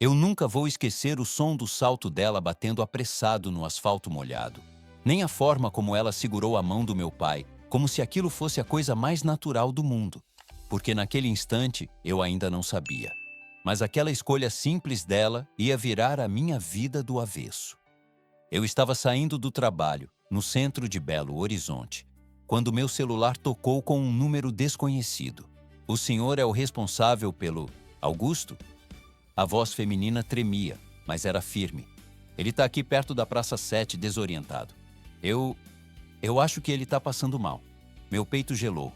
Eu nunca vou esquecer o som do salto dela batendo apressado no asfalto molhado. Nem a forma como ela segurou a mão do meu pai, como se aquilo fosse a coisa mais natural do mundo. Porque naquele instante eu ainda não sabia. Mas aquela escolha simples dela ia virar a minha vida do avesso. Eu estava saindo do trabalho, no centro de Belo Horizonte, quando meu celular tocou com um número desconhecido. O senhor é o responsável pelo Augusto? A voz feminina tremia, mas era firme. Ele está aqui perto da Praça 7, desorientado. Eu acho que ele está passando mal. Meu peito gelou.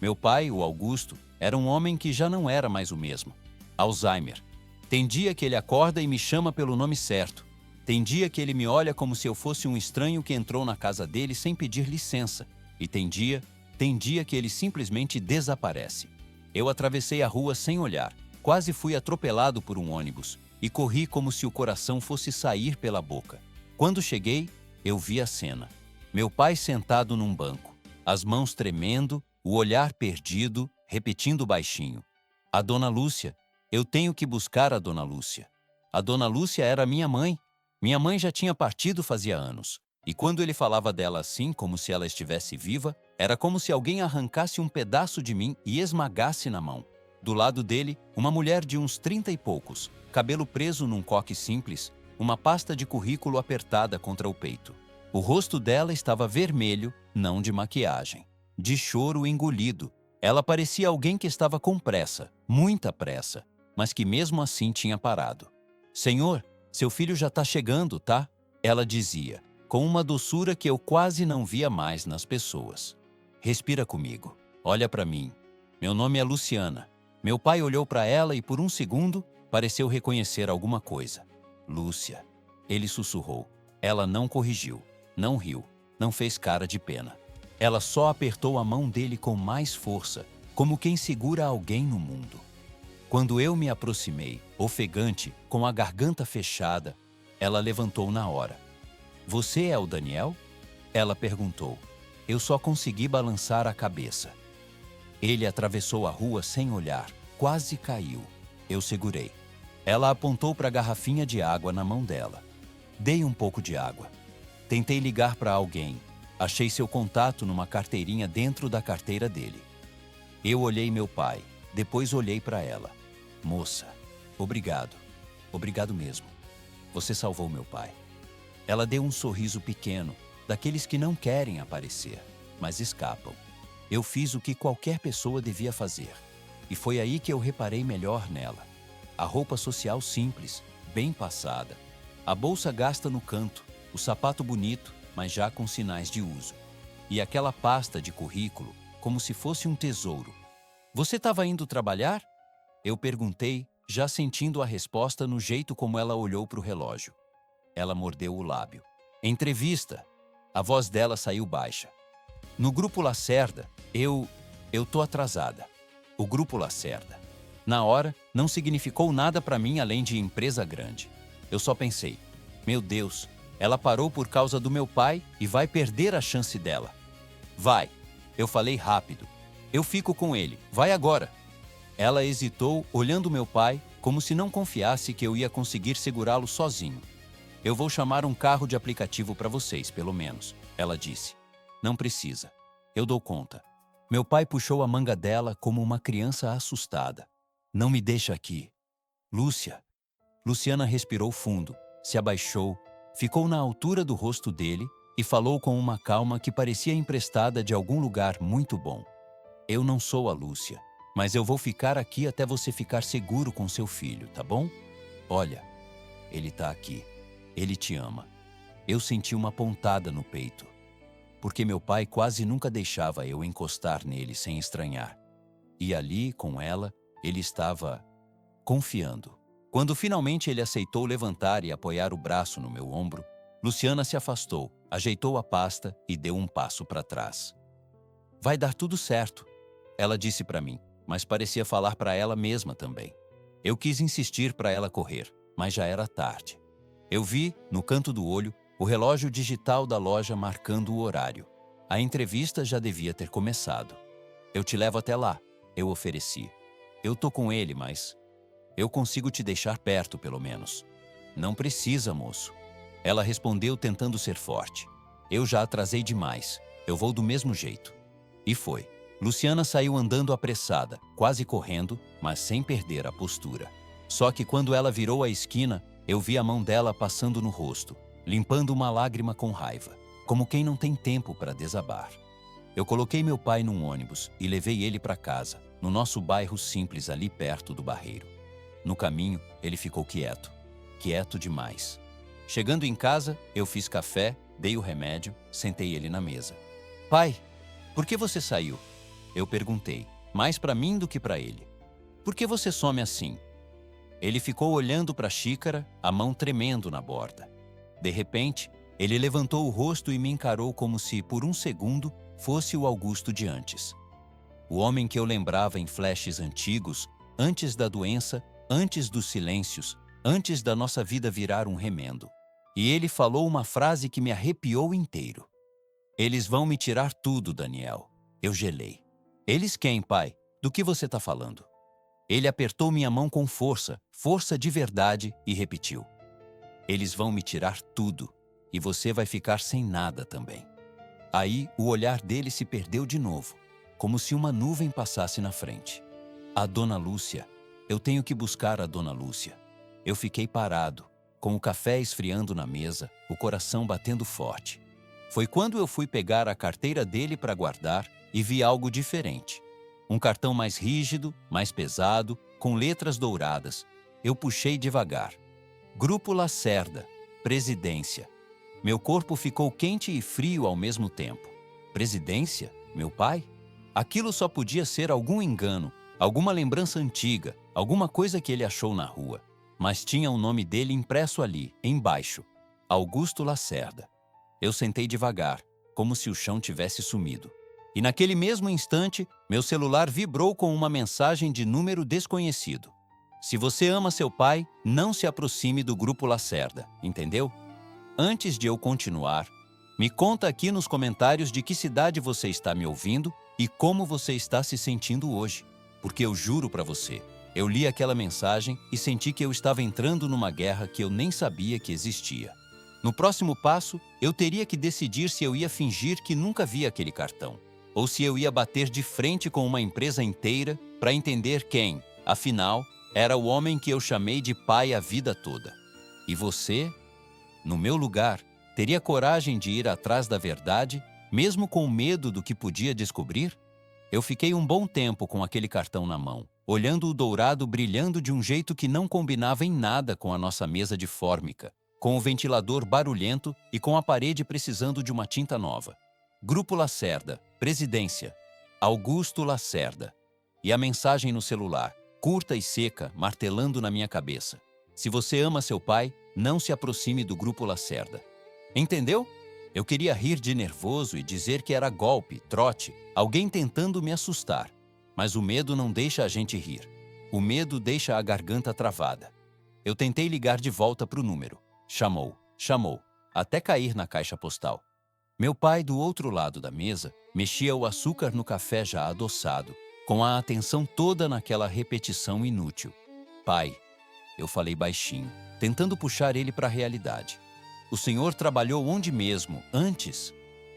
Meu pai, o Augusto, era um homem que já não era mais o mesmo. Alzheimer. Tem dia que ele acorda e me chama pelo nome certo. Tem dia que ele me olha como se eu fosse um estranho que entrou na casa dele sem pedir licença. E tem dia que ele simplesmente desaparece. Eu atravessei a rua sem olhar. Quase fui atropelado por um ônibus e corri como se o coração fosse sair pela boca. Quando cheguei, eu vi a cena. Meu pai sentado num banco, as mãos tremendo, o olhar perdido, repetindo baixinho. A dona Lúcia, eu tenho que buscar a dona Lúcia. A dona Lúcia era minha mãe. Minha mãe já tinha partido fazia anos. E quando ele falava dela assim, como se ela estivesse viva, era como se alguém arrancasse um pedaço de mim e esmagasse na mão. Do lado dele, uma mulher de uns 30 e poucos, cabelo preso num coque simples, uma pasta de currículo apertada contra o peito. O rosto dela estava vermelho, não de maquiagem, de choro engolido. Ela parecia alguém que estava com pressa, muita pressa, mas que mesmo assim tinha parado. Senhor, seu filho já está chegando, tá? Ela dizia, com uma doçura que eu quase não via mais nas pessoas. Respira comigo, olha para mim. Meu nome é Luciana. Meu pai olhou para ela e por um segundo pareceu reconhecer alguma coisa. Lúcia. Ele sussurrou. Ela não corrigiu, não riu, não fez cara de pena. Ela só apertou a mão dele com mais força, como quem segura alguém no mundo. Quando eu me aproximei, ofegante, com a garganta fechada, ela levantou na hora. Você é o Daniel? Ela perguntou. Eu só consegui balançar a cabeça. Ele atravessou a rua sem olhar, quase caiu. Eu segurei. Ela apontou para a garrafinha de água na mão dela. Dei um pouco de água. Tentei ligar para alguém. Achei seu contato numa carteirinha dentro da carteira dele. Eu olhei meu pai, depois olhei para ela. Moça, obrigado. Obrigado mesmo. Você salvou meu pai. Ela deu um sorriso pequeno, daqueles que não querem aparecer, mas escapam. Eu fiz o que qualquer pessoa devia fazer. E foi aí que eu reparei melhor nela. A roupa social simples, bem passada. A bolsa gasta no canto, o sapato bonito, mas já com sinais de uso. E aquela pasta de currículo, como se fosse um tesouro. Você estava indo trabalhar? Eu perguntei, já sentindo a resposta no jeito como ela olhou para o relógio. Ela mordeu o lábio. Entrevista. A voz dela saiu baixa. No Grupo Lacerda, eu tô atrasada. O Grupo Lacerda. Na hora, não significou nada para mim além de empresa grande. Eu só pensei, meu Deus, ela parou por causa do meu pai e vai perder a chance dela. Vai. Eu falei rápido. Eu fico com ele. Vai agora. Ela hesitou, olhando meu pai, como se não confiasse que eu ia conseguir segurá-lo sozinho. Eu vou chamar um carro de aplicativo para vocês, pelo menos, ela disse. Não precisa. Eu dou conta. Meu pai puxou a manga dela como uma criança assustada. Não me deixa aqui. Lúcia. Luciana respirou fundo, se abaixou, ficou na altura do rosto dele e falou com uma calma que parecia emprestada de algum lugar muito bom. Eu não sou a Lúcia, mas eu vou ficar aqui até você ficar seguro com seu filho, tá bom? Olha, ele tá aqui. Ele te ama. Eu senti uma pontada no peito, porque meu pai quase nunca deixava eu encostar nele sem estranhar. E ali, com ela, ele estava confiando. Quando finalmente ele aceitou levantar e apoiar o braço no meu ombro, Luciana se afastou, ajeitou a pasta e deu um passo para trás. Vai dar tudo certo, ela disse para mim, mas parecia falar para ela mesma também. Eu quis insistir para ela correr, mas já era tarde. Eu vi, no canto do olho, o relógio digital da loja marcando o horário. A entrevista já devia ter começado. Eu te levo até lá, eu ofereci. Eu tô com ele, mas... Eu consigo te deixar perto, pelo menos. Não precisa, moço. Ela respondeu tentando ser forte. Eu já atrasei demais. Eu vou do mesmo jeito. E foi. Luciana saiu andando apressada, quase correndo, mas sem perder a postura. Só que quando ela virou a esquina, eu vi a mão dela passando no rosto, limpando uma lágrima com raiva, como quem não tem tempo para desabar. Eu coloquei meu pai num ônibus e levei ele para casa, no nosso bairro simples ali perto do Barreiro. No caminho, ele ficou quieto. Quieto demais. Chegando em casa, eu fiz café, dei o remédio, sentei ele na mesa. Pai, por que você saiu? Eu perguntei, mais para mim do que para ele. Por que você some assim? Ele ficou olhando para a xícara, a mão tremendo na borda. De repente, ele levantou o rosto e me encarou como se, por um segundo, fosse o Augusto de antes. O homem que eu lembrava em flashes antigos, antes da doença, antes dos silêncios, antes da nossa vida virar um remendo. E ele falou uma frase que me arrepiou inteiro. Eles vão me tirar tudo, Daniel. Eu gelei. Eles quem, pai? Do que você está falando? Ele apertou minha mão com força, força de verdade, e repetiu. Eles vão me tirar tudo, e você vai ficar sem nada também. Aí, o olhar dele se perdeu de novo, como se uma nuvem passasse na frente. A Dona Lúcia. Eu tenho que buscar a Dona Lúcia. Eu fiquei parado, com o café esfriando na mesa, o coração batendo forte. Foi quando eu fui pegar a carteira dele para guardar e vi algo diferente. Um cartão mais rígido, mais pesado, com letras douradas. Eu puxei devagar. Grupo Lacerda, Presidência. Meu corpo ficou quente e frio ao mesmo tempo. Presidência? Meu pai? Aquilo só podia ser algum engano, alguma lembrança antiga, alguma coisa que ele achou na rua. Mas tinha o nome dele impresso ali, embaixo. Augusto Lacerda. Eu sentei devagar, como se o chão tivesse sumido. E naquele mesmo instante, meu celular vibrou com uma mensagem de número desconhecido. Se você ama seu pai, não se aproxime do Grupo Lacerda, entendeu? Antes de eu continuar, me conta aqui nos comentários de que cidade você está me ouvindo e como você está se sentindo hoje. Porque eu juro para você, eu li aquela mensagem e senti que eu estava entrando numa guerra que eu nem sabia que existia. No próximo passo, eu teria que decidir se eu ia fingir que nunca vi aquele cartão, ou se eu ia bater de frente com uma empresa inteira para entender quem, afinal, era o homem que eu chamei de pai a vida toda. E você, no meu lugar, teria coragem de ir atrás da verdade, mesmo com medo do que podia descobrir? Eu fiquei um bom tempo com aquele cartão na mão, olhando o dourado brilhando de um jeito que não combinava em nada com a nossa mesa de fórmica, com o ventilador barulhento e com a parede precisando de uma tinta nova. Grupo Lacerda, Presidência, Augusto Lacerda. E a mensagem no celular, curta e seca, martelando na minha cabeça. Se você ama seu pai, não se aproxime do Grupo Lacerda. Entendeu? Eu queria rir de nervoso e dizer que era golpe, trote, alguém tentando me assustar. Mas o medo não deixa a gente rir. O medo deixa a garganta travada. Eu tentei ligar de volta para o número. Chamou, até cair na caixa postal. Meu pai, do outro lado da mesa, mexia o açúcar no café já adoçado, com a atenção toda naquela repetição inútil. Pai, eu falei baixinho, tentando puxar ele para a realidade. O senhor trabalhou onde mesmo, antes?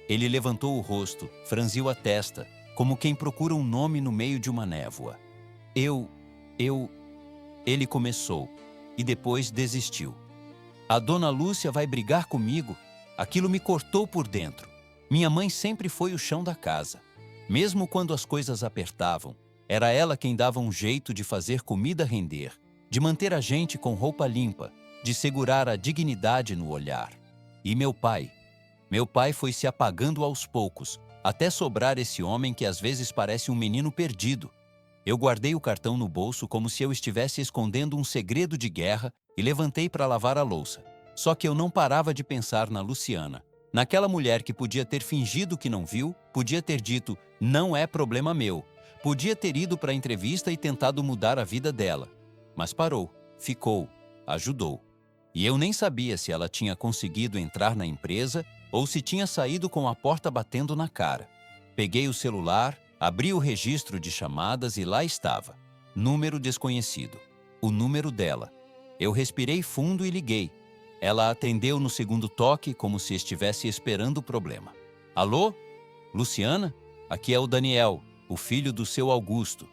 Ele levantou o rosto, franziu a testa, como quem procura um nome no meio de uma névoa. Ele começou, e depois desistiu. A Dona Lúcia vai brigar comigo? Aquilo me cortou por dentro. Minha mãe sempre foi o chão da casa. Mesmo quando as coisas apertavam, era ela quem dava um jeito de fazer comida render, de manter a gente com roupa limpa, de segurar a dignidade no olhar. E meu pai? Meu pai foi se apagando aos poucos, até sobrar esse homem que às vezes parece um menino perdido. Eu guardei o cartão no bolso como se eu estivesse escondendo um segredo de guerra e levantei para lavar a louça. Só que eu não parava de pensar na Luciana, naquela mulher que podia ter fingido que não viu, podia ter dito, não é problema meu, podia ter ido para a entrevista e tentado mudar a vida dela. Mas parou, ficou, ajudou. E eu nem sabia se ela tinha conseguido entrar na empresa ou se tinha saído com a porta batendo na cara. Peguei o celular, abri o registro de chamadas e lá estava. Número desconhecido. o número dela. Eu respirei fundo e liguei. Ela atendeu no segundo toque como se estivesse esperando o problema. Alô? Luciana? Aqui é o Daniel, o filho do seu Augusto.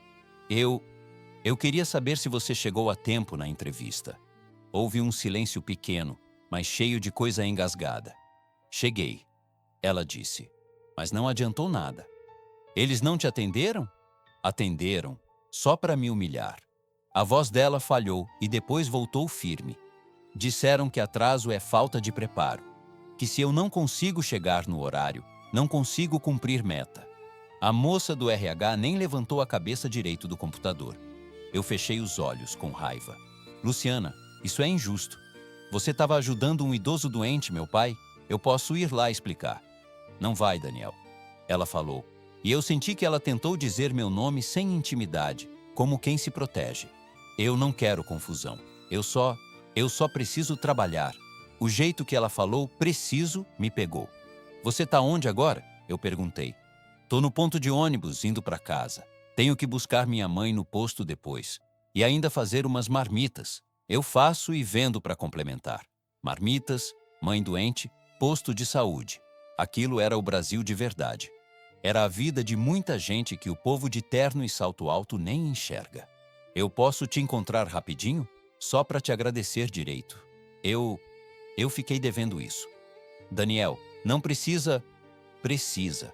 Eu queria saber se você chegou a tempo na entrevista. Houve um silêncio pequeno, mas cheio de coisa engasgada. Cheguei, ela disse, mas não adiantou nada. Eles não te atenderam? Atenderam, só para me humilhar. A voz dela falhou e depois voltou firme. Disseram que atraso é falta de preparo, que se eu não consigo chegar no horário, não consigo cumprir meta. A moça do RH nem levantou a cabeça direito do computador. Eu fechei os olhos com raiva. Luciana, isso é injusto. Você estava ajudando um idoso doente, meu pai? Eu posso ir lá explicar. Não vai, Daniel. Ela falou. E eu senti que ela tentou dizer meu nome sem intimidade, como quem se protege. Eu não quero confusão. Eu só preciso trabalhar. O jeito que ela falou, preciso, me pegou. Você tá onde agora? Eu perguntei. Tô no ponto de ônibus, indo para casa. Tenho que buscar minha mãe no posto depois. E ainda fazer umas marmitas. Eu faço e vendo para complementar. Marmitas, mãe doente, posto de saúde. Aquilo era o Brasil de verdade. Era a vida de muita gente que o povo de terno e salto alto nem enxerga. Eu posso te encontrar rapidinho? Só para te agradecer direito. Eu fiquei devendo isso. Daniel, não precisa... Precisa.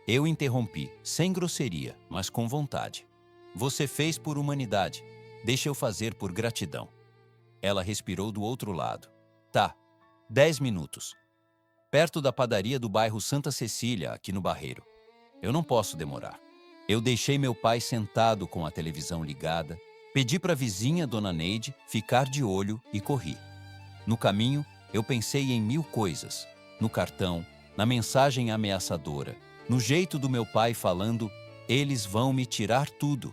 Eu interrompi, sem grosseria, mas com vontade. Você fez por humanidade. Deixa eu fazer por gratidão. Ela respirou do outro lado. Tá, 10 minutos. Perto da padaria do bairro Santa Cecília, aqui no Barreiro. Eu não posso demorar. Eu deixei meu pai sentado com a televisão ligada, pedi para a vizinha, Dona Neide, ficar de olho e corri. No caminho, eu pensei em 1000 coisas. No cartão, na mensagem ameaçadora, no jeito do meu pai falando, eles vão me tirar tudo.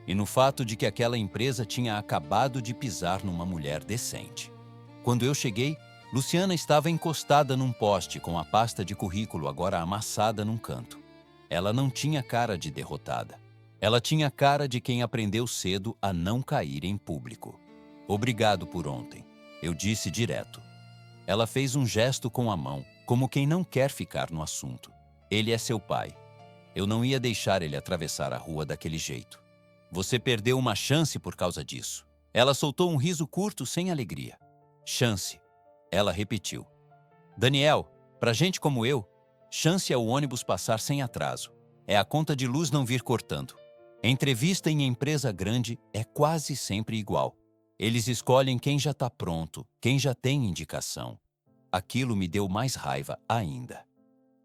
E no fato de que aquela empresa tinha acabado de pisar numa mulher decente. Quando eu cheguei, Luciana estava encostada num poste com a pasta de currículo agora amassada num canto. Ela não tinha cara de derrotada. Ela tinha cara de quem aprendeu cedo a não cair em público. Obrigado por ontem, eu disse direto. Ela fez um gesto com a mão, como quem não quer ficar no assunto. Ele é seu pai. Eu não ia deixar ele atravessar a rua daquele jeito. Você perdeu uma chance por causa disso. Ela soltou um riso curto sem alegria. Chance. Ela repetiu. Daniel, pra gente como eu, chance é o ônibus passar sem atraso. É a conta de luz não vir cortando. Entrevista em empresa grande é quase sempre igual. Eles escolhem quem já está pronto, quem já tem indicação. Aquilo me deu mais raiva ainda.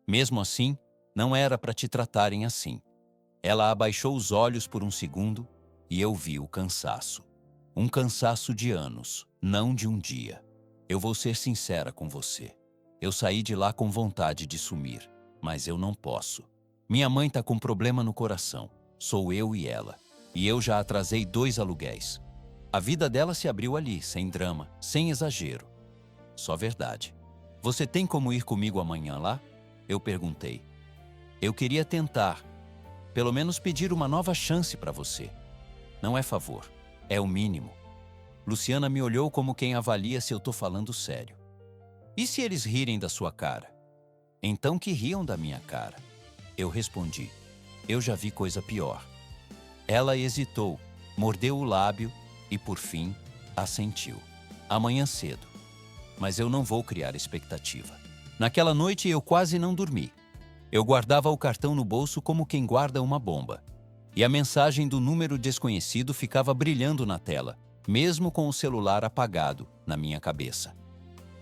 Mesmo assim, não era para te tratarem assim. Ela abaixou os olhos por um segundo e eu vi o cansaço. Um cansaço de anos, não de um dia. Eu vou ser sincera com você. Eu saí de lá com vontade de sumir, mas eu não posso. Minha mãe tá com problema no coração. Sou eu e ela. E eu já atrasei 2 aluguéis. A vida dela se abriu ali, sem drama, sem exagero. Só verdade. Você tem como ir comigo amanhã lá? Eu perguntei. Eu queria tentar, pelo menos pedir uma nova chance para você. Não é favor, é o mínimo. Luciana me olhou como quem avalia se eu tô falando sério. E se eles rirem da sua cara? Então que riam da minha cara. Eu respondi. Eu já vi coisa pior. Ela hesitou, mordeu o lábio e, por fim, assentiu. Amanhã cedo. Mas eu não vou criar expectativa. Naquela noite eu quase não dormi. Eu guardava o cartão no bolso como quem guarda uma bomba. E a mensagem do número desconhecido ficava brilhando na tela, mesmo com o celular apagado na minha cabeça.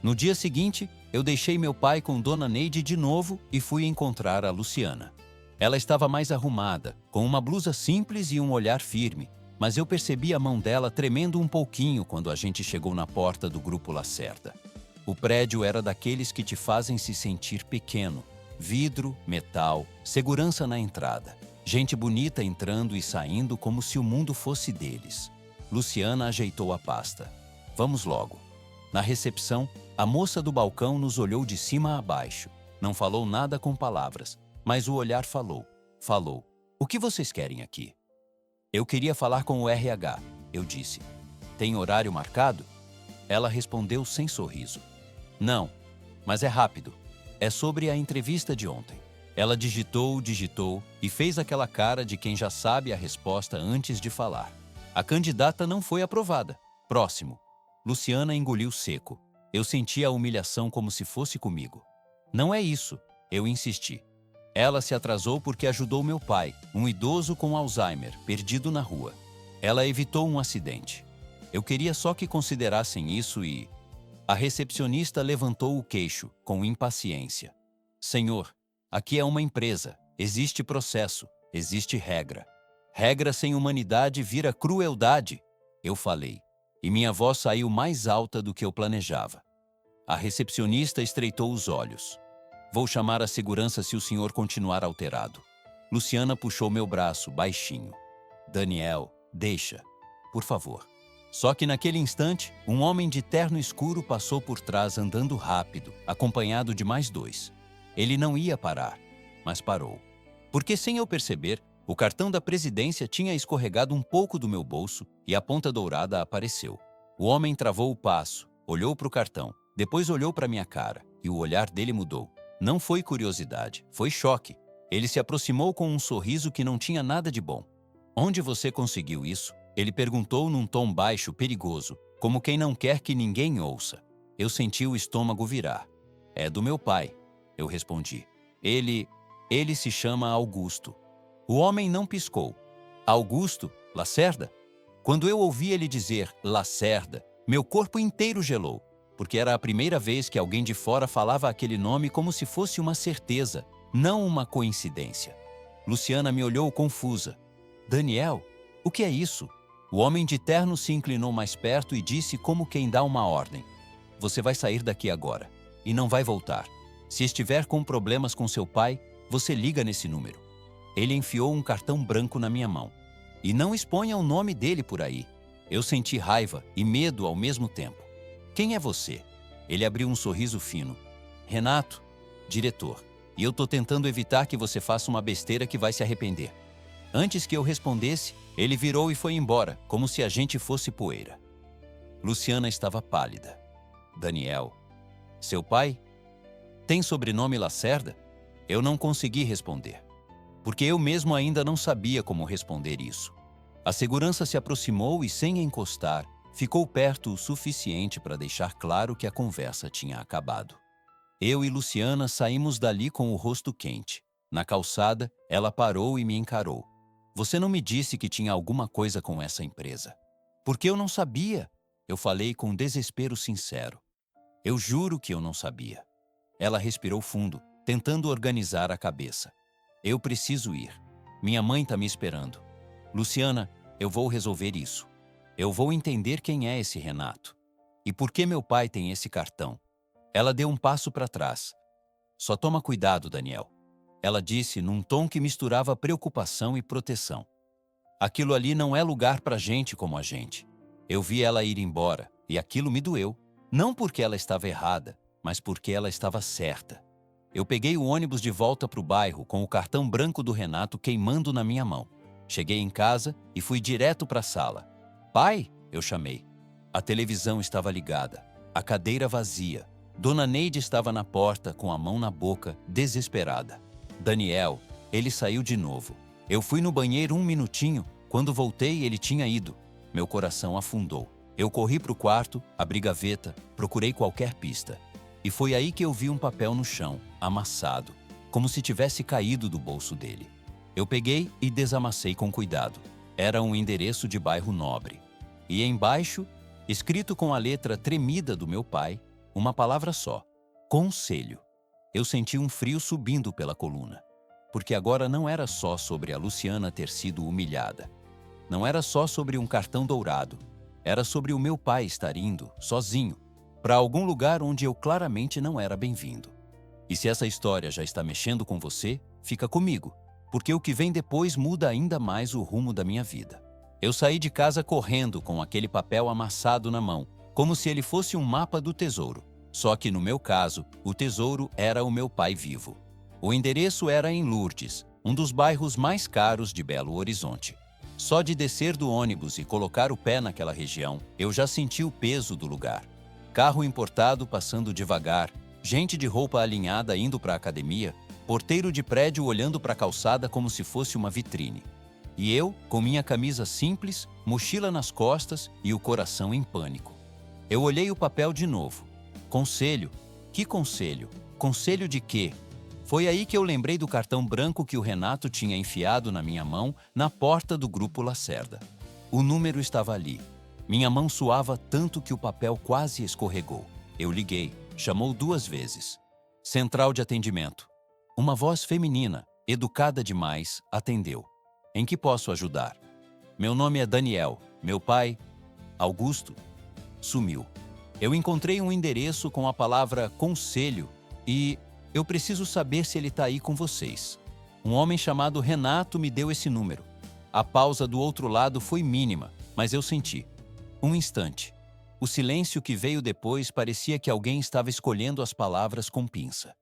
No dia seguinte, eu deixei meu pai com Dona Neide de novo e fui encontrar a Luciana. Ela estava mais arrumada, com uma blusa simples e um olhar firme, mas eu percebi a mão dela tremendo um pouquinho quando a gente chegou na porta do Grupo Lacerda. O prédio era daqueles que te fazem se sentir pequeno. Vidro, metal, segurança na entrada. Gente bonita entrando e saindo como se o mundo fosse deles. Luciana ajeitou a pasta. Vamos logo. Na recepção, a moça do balcão nos olhou de cima a baixo. Não falou nada com palavras, mas o olhar falou. Falou. O que vocês querem aqui? Eu queria falar com o RH, eu disse. Tem horário marcado? Ela respondeu sem sorriso. Não, mas é rápido. É sobre a entrevista de ontem. Ela digitou e fez aquela cara de quem já sabe a resposta antes de falar. A candidata não foi aprovada. Próximo. Luciana engoliu seco. Eu senti a humilhação como se fosse comigo. Não é isso, eu insisti. Ela se atrasou porque ajudou meu pai, um idoso com Alzheimer, perdido na rua. Ela evitou um acidente. Eu queria só que considerassem isso e... A recepcionista levantou o queixo, com impaciência. Senhor, aqui é uma empresa, existe processo, existe regra. Regra sem humanidade vira crueldade, eu falei, e minha voz saiu mais alta do que eu planejava. A recepcionista estreitou os olhos. Vou chamar a segurança se o senhor continuar alterado. Luciana puxou meu braço, baixinho. Daniel, deixa, por favor. Só que naquele instante, um homem de terno escuro passou por trás andando rápido, acompanhado de mais 2. Ele não ia parar, mas parou. Porque sem eu perceber, o cartão da presidência tinha escorregado um pouco do meu bolso e a ponta dourada apareceu. O homem travou o passo, olhou para o cartão, depois olhou para minha cara e o olhar dele mudou. Não foi curiosidade, foi choque. Ele se aproximou com um sorriso que não tinha nada de bom. Onde você conseguiu isso? Ele perguntou num tom baixo, perigoso, como quem não quer que ninguém ouça. Eu senti o estômago virar. É do meu pai, eu respondi. Ele se chama Augusto. O homem não piscou. Augusto? Lacerda? Quando eu ouvi ele dizer Lacerda, meu corpo inteiro gelou, porque era a primeira vez que alguém de fora falava aquele nome como se fosse uma certeza, não uma coincidência. Luciana me olhou confusa. Daniel, o que é isso? O homem de terno se inclinou mais perto e disse como quem dá uma ordem. Você vai sair daqui agora e não vai voltar. Se estiver com problemas com seu pai, você liga nesse número. Ele enfiou um cartão branco na minha mão. E não exponha o nome dele por aí. Eu senti raiva e medo ao mesmo tempo. Quem é você? Ele abriu um sorriso fino. Renato, diretor. E eu tô tentando evitar que você faça uma besteira que vai se arrepender. Antes que eu respondesse, ele virou e foi embora, como se a gente fosse poeira. Luciana estava pálida. Daniel, seu pai? Tem sobrenome Lacerda? Eu não consegui responder, porque eu mesmo ainda não sabia como responder isso. A segurança se aproximou e, sem encostar, ficou perto o suficiente para deixar claro que a conversa tinha acabado. Eu e Luciana saímos dali com o rosto quente. Na calçada, ela parou e me encarou. Você não me disse que tinha alguma coisa com essa empresa. Porque eu não sabia, eu falei com desespero sincero. Eu juro que eu não sabia. Ela respirou fundo, tentando organizar a cabeça. Eu preciso ir. Minha mãe está me esperando. Luciana, eu vou resolver isso. Eu vou entender quem é esse Renato. E por que meu pai tem esse cartão. Ela deu um passo para trás. Só toma cuidado, Daniel. Ela disse num tom que misturava preocupação e proteção. Aquilo ali não é lugar para gente como a gente. Eu vi ela ir embora e aquilo me doeu. Não porque ela estava errada, mas porque ela estava certa. Eu peguei o ônibus de volta para o bairro com o cartão branco do Renato queimando na minha mão. Cheguei em casa e fui direto para a sala. Pai, eu chamei. A televisão estava ligada, a cadeira vazia. Dona Neide estava na porta com a mão na boca, desesperada. Daniel, ele saiu de novo. Eu fui no banheiro 1 minutinho. Quando voltei, ele tinha ido. Meu coração afundou. Eu corri para o quarto, abri gaveta, procurei qualquer pista. E foi aí que eu vi um papel no chão, amassado, como se tivesse caído do bolso dele. Eu peguei e desamassei com cuidado. Era um endereço de bairro nobre. E embaixo, escrito com a letra tremida do meu pai, uma palavra só: conselho. Eu senti um frio subindo pela coluna, porque agora não era só sobre a Luciana ter sido humilhada. Não era só sobre um cartão dourado. Era sobre o meu pai estar indo, sozinho, para algum lugar onde eu claramente não era bem-vindo. E se essa história já está mexendo com você, fica comigo, porque o que vem depois muda ainda mais o rumo da minha vida. Eu saí de casa correndo com aquele papel amassado na mão, como se ele fosse um mapa do tesouro. Só que no meu caso, o tesouro era o meu pai vivo. O endereço era em Lourdes, um dos bairros mais caros de Belo Horizonte. Só de descer do ônibus e colocar o pé naquela região, eu já senti o peso do lugar. Carro importado passando devagar, gente de roupa alinhada indo para a academia, porteiro de prédio olhando para a calçada como se fosse uma vitrine. E eu, com minha camisa simples, mochila nas costas e o coração em pânico. Eu olhei o papel de novo. Conselho? Que conselho? Conselho de quê? Foi aí que eu lembrei do cartão branco que o Renato tinha enfiado na minha mão na porta do Grupo Lacerda. O número estava ali. Minha mão suava tanto que o papel quase escorregou. Eu liguei. Chamou 2 vezes. Central de atendimento. Uma voz feminina, educada demais, atendeu. Em que posso ajudar? Meu nome é Daniel. Meu pai, Augusto, sumiu. Eu encontrei um endereço com a palavra conselho e eu preciso saber se ele está aí com vocês. Um homem chamado Renato me deu esse número. A pausa do outro lado foi mínima, mas eu senti. Um instante. O silêncio que veio depois parecia que alguém estava escolhendo as palavras com pinça.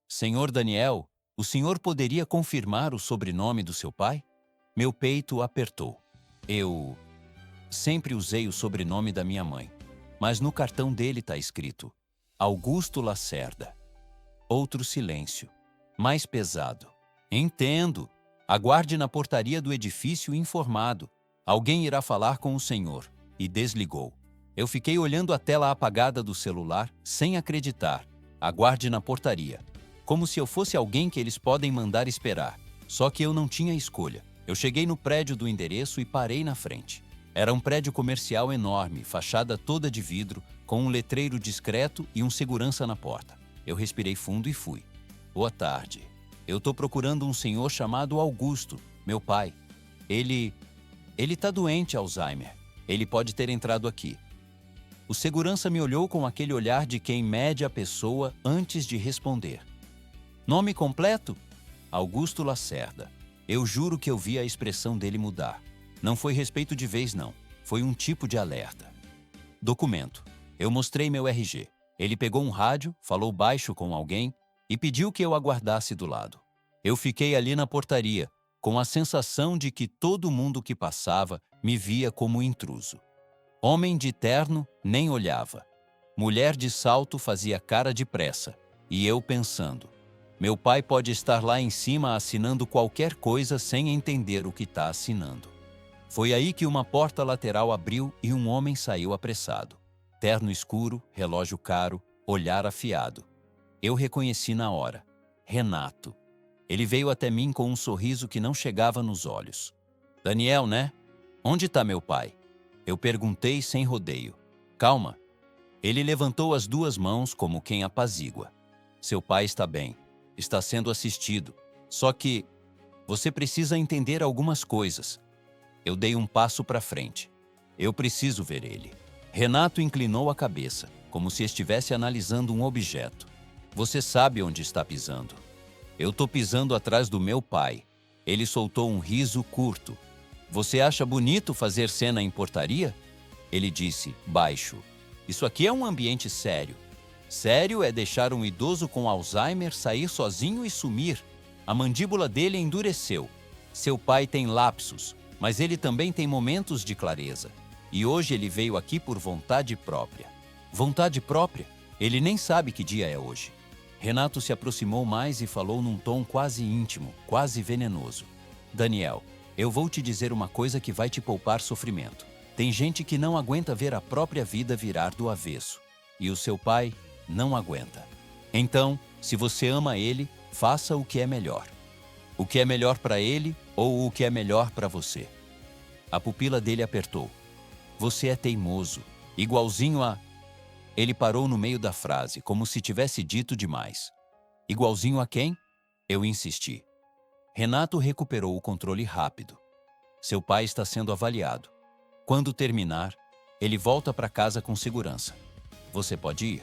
Senhor Daniel, o senhor poderia confirmar o sobrenome do seu pai? Meu peito apertou. Eu sempre usei o sobrenome da minha mãe, mas no cartão dele está escrito Augusto Lacerda. Outro silêncio, mais pesado. Entendo. Aguarde na portaria do edifício informado. Alguém irá falar com o senhor. E desligou. Eu fiquei olhando a tela apagada do celular, sem acreditar. Aguarde na portaria. Como se eu fosse alguém que eles podem mandar esperar. Só que eu não tinha escolha. Eu cheguei no prédio do endereço e parei na frente. Era um prédio comercial enorme, fachada toda de vidro, com um letreiro discreto e um segurança na porta. Eu respirei fundo e fui. Boa tarde. Eu tô procurando um senhor chamado Augusto, meu pai. Ele tá doente, Alzheimer. Ele pode ter entrado aqui. O segurança me olhou com aquele olhar de quem mede a pessoa antes de responder. Nome completo? Augusto Lacerda. Eu juro que eu vi a expressão dele mudar. Não foi respeito de vez, não. Foi um tipo de alerta. Documento. Eu mostrei meu RG. Ele pegou um rádio, falou baixo com alguém e pediu que eu aguardasse do lado. Eu fiquei ali na portaria, com a sensação de que todo mundo que passava me via como intruso. Homem de terno nem olhava. Mulher de salto fazia cara de pressa. E eu pensando, meu pai pode estar lá em cima assinando qualquer coisa sem entender o que está assinando. Foi aí que uma porta lateral abriu e um homem saiu apressado. Terno escuro, relógio caro, olhar afiado. Eu reconheci na hora. Renato. Ele veio até mim com um sorriso que não chegava nos olhos. Daniel, né? Onde está meu pai? Eu perguntei sem rodeio. Calma. Ele levantou as 2 mãos como quem apazigua. Seu pai está bem. Está sendo assistido. Só que você precisa entender algumas coisas. Eu dei um passo para frente. Eu preciso ver ele. Renato inclinou a cabeça, como se estivesse analisando um objeto. Você sabe onde está pisando. Eu tô pisando atrás do meu pai. Ele soltou um riso curto. Você acha bonito fazer cena em portaria? Ele disse, baixo. Isso aqui é um ambiente sério. Sério é deixar um idoso com Alzheimer sair sozinho e sumir. A mandíbula dele endureceu. Seu pai tem lapsos, mas ele também tem momentos de clareza. E hoje ele veio aqui por vontade própria. Vontade própria? Ele nem sabe que dia é hoje. Renato se aproximou mais e falou num tom quase íntimo, quase venenoso. Daniel, eu vou te dizer uma coisa que vai te poupar sofrimento. Tem gente que não aguenta ver a própria vida virar do avesso. E o seu pai não aguenta. Então, se você ama ele, faça o que é melhor. O que é melhor para ele ou o que é melhor para você? A pupila dele apertou. Você é teimoso, igualzinho a... Ele parou no meio da frase, como se tivesse dito demais. Igualzinho a quem? Eu insisti. Renato recuperou o controle rápido. Seu pai está sendo avaliado. Quando terminar, ele volta para casa com segurança. Você pode ir?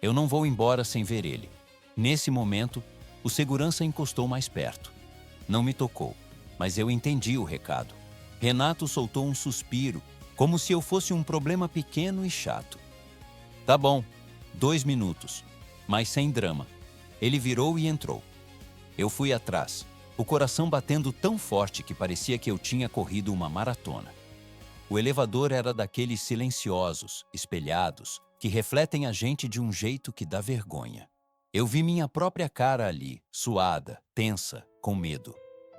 Eu não vou embora sem ver ele. Nesse momento, o segurança encostou mais perto. Não me tocou, mas eu entendi o recado. Renato soltou um suspiro, como se eu fosse um problema pequeno e chato. Tá bom, 2 minutos, mas sem drama. Ele virou e entrou. Eu fui atrás. o coração batendo tão forte que parecia que eu tinha corrido uma maratona. O elevador era daqueles silenciosos, espelhados, que refletem a gente de um jeito que dá vergonha. Eu vi minha própria cara ali, suada, tensa, com medo.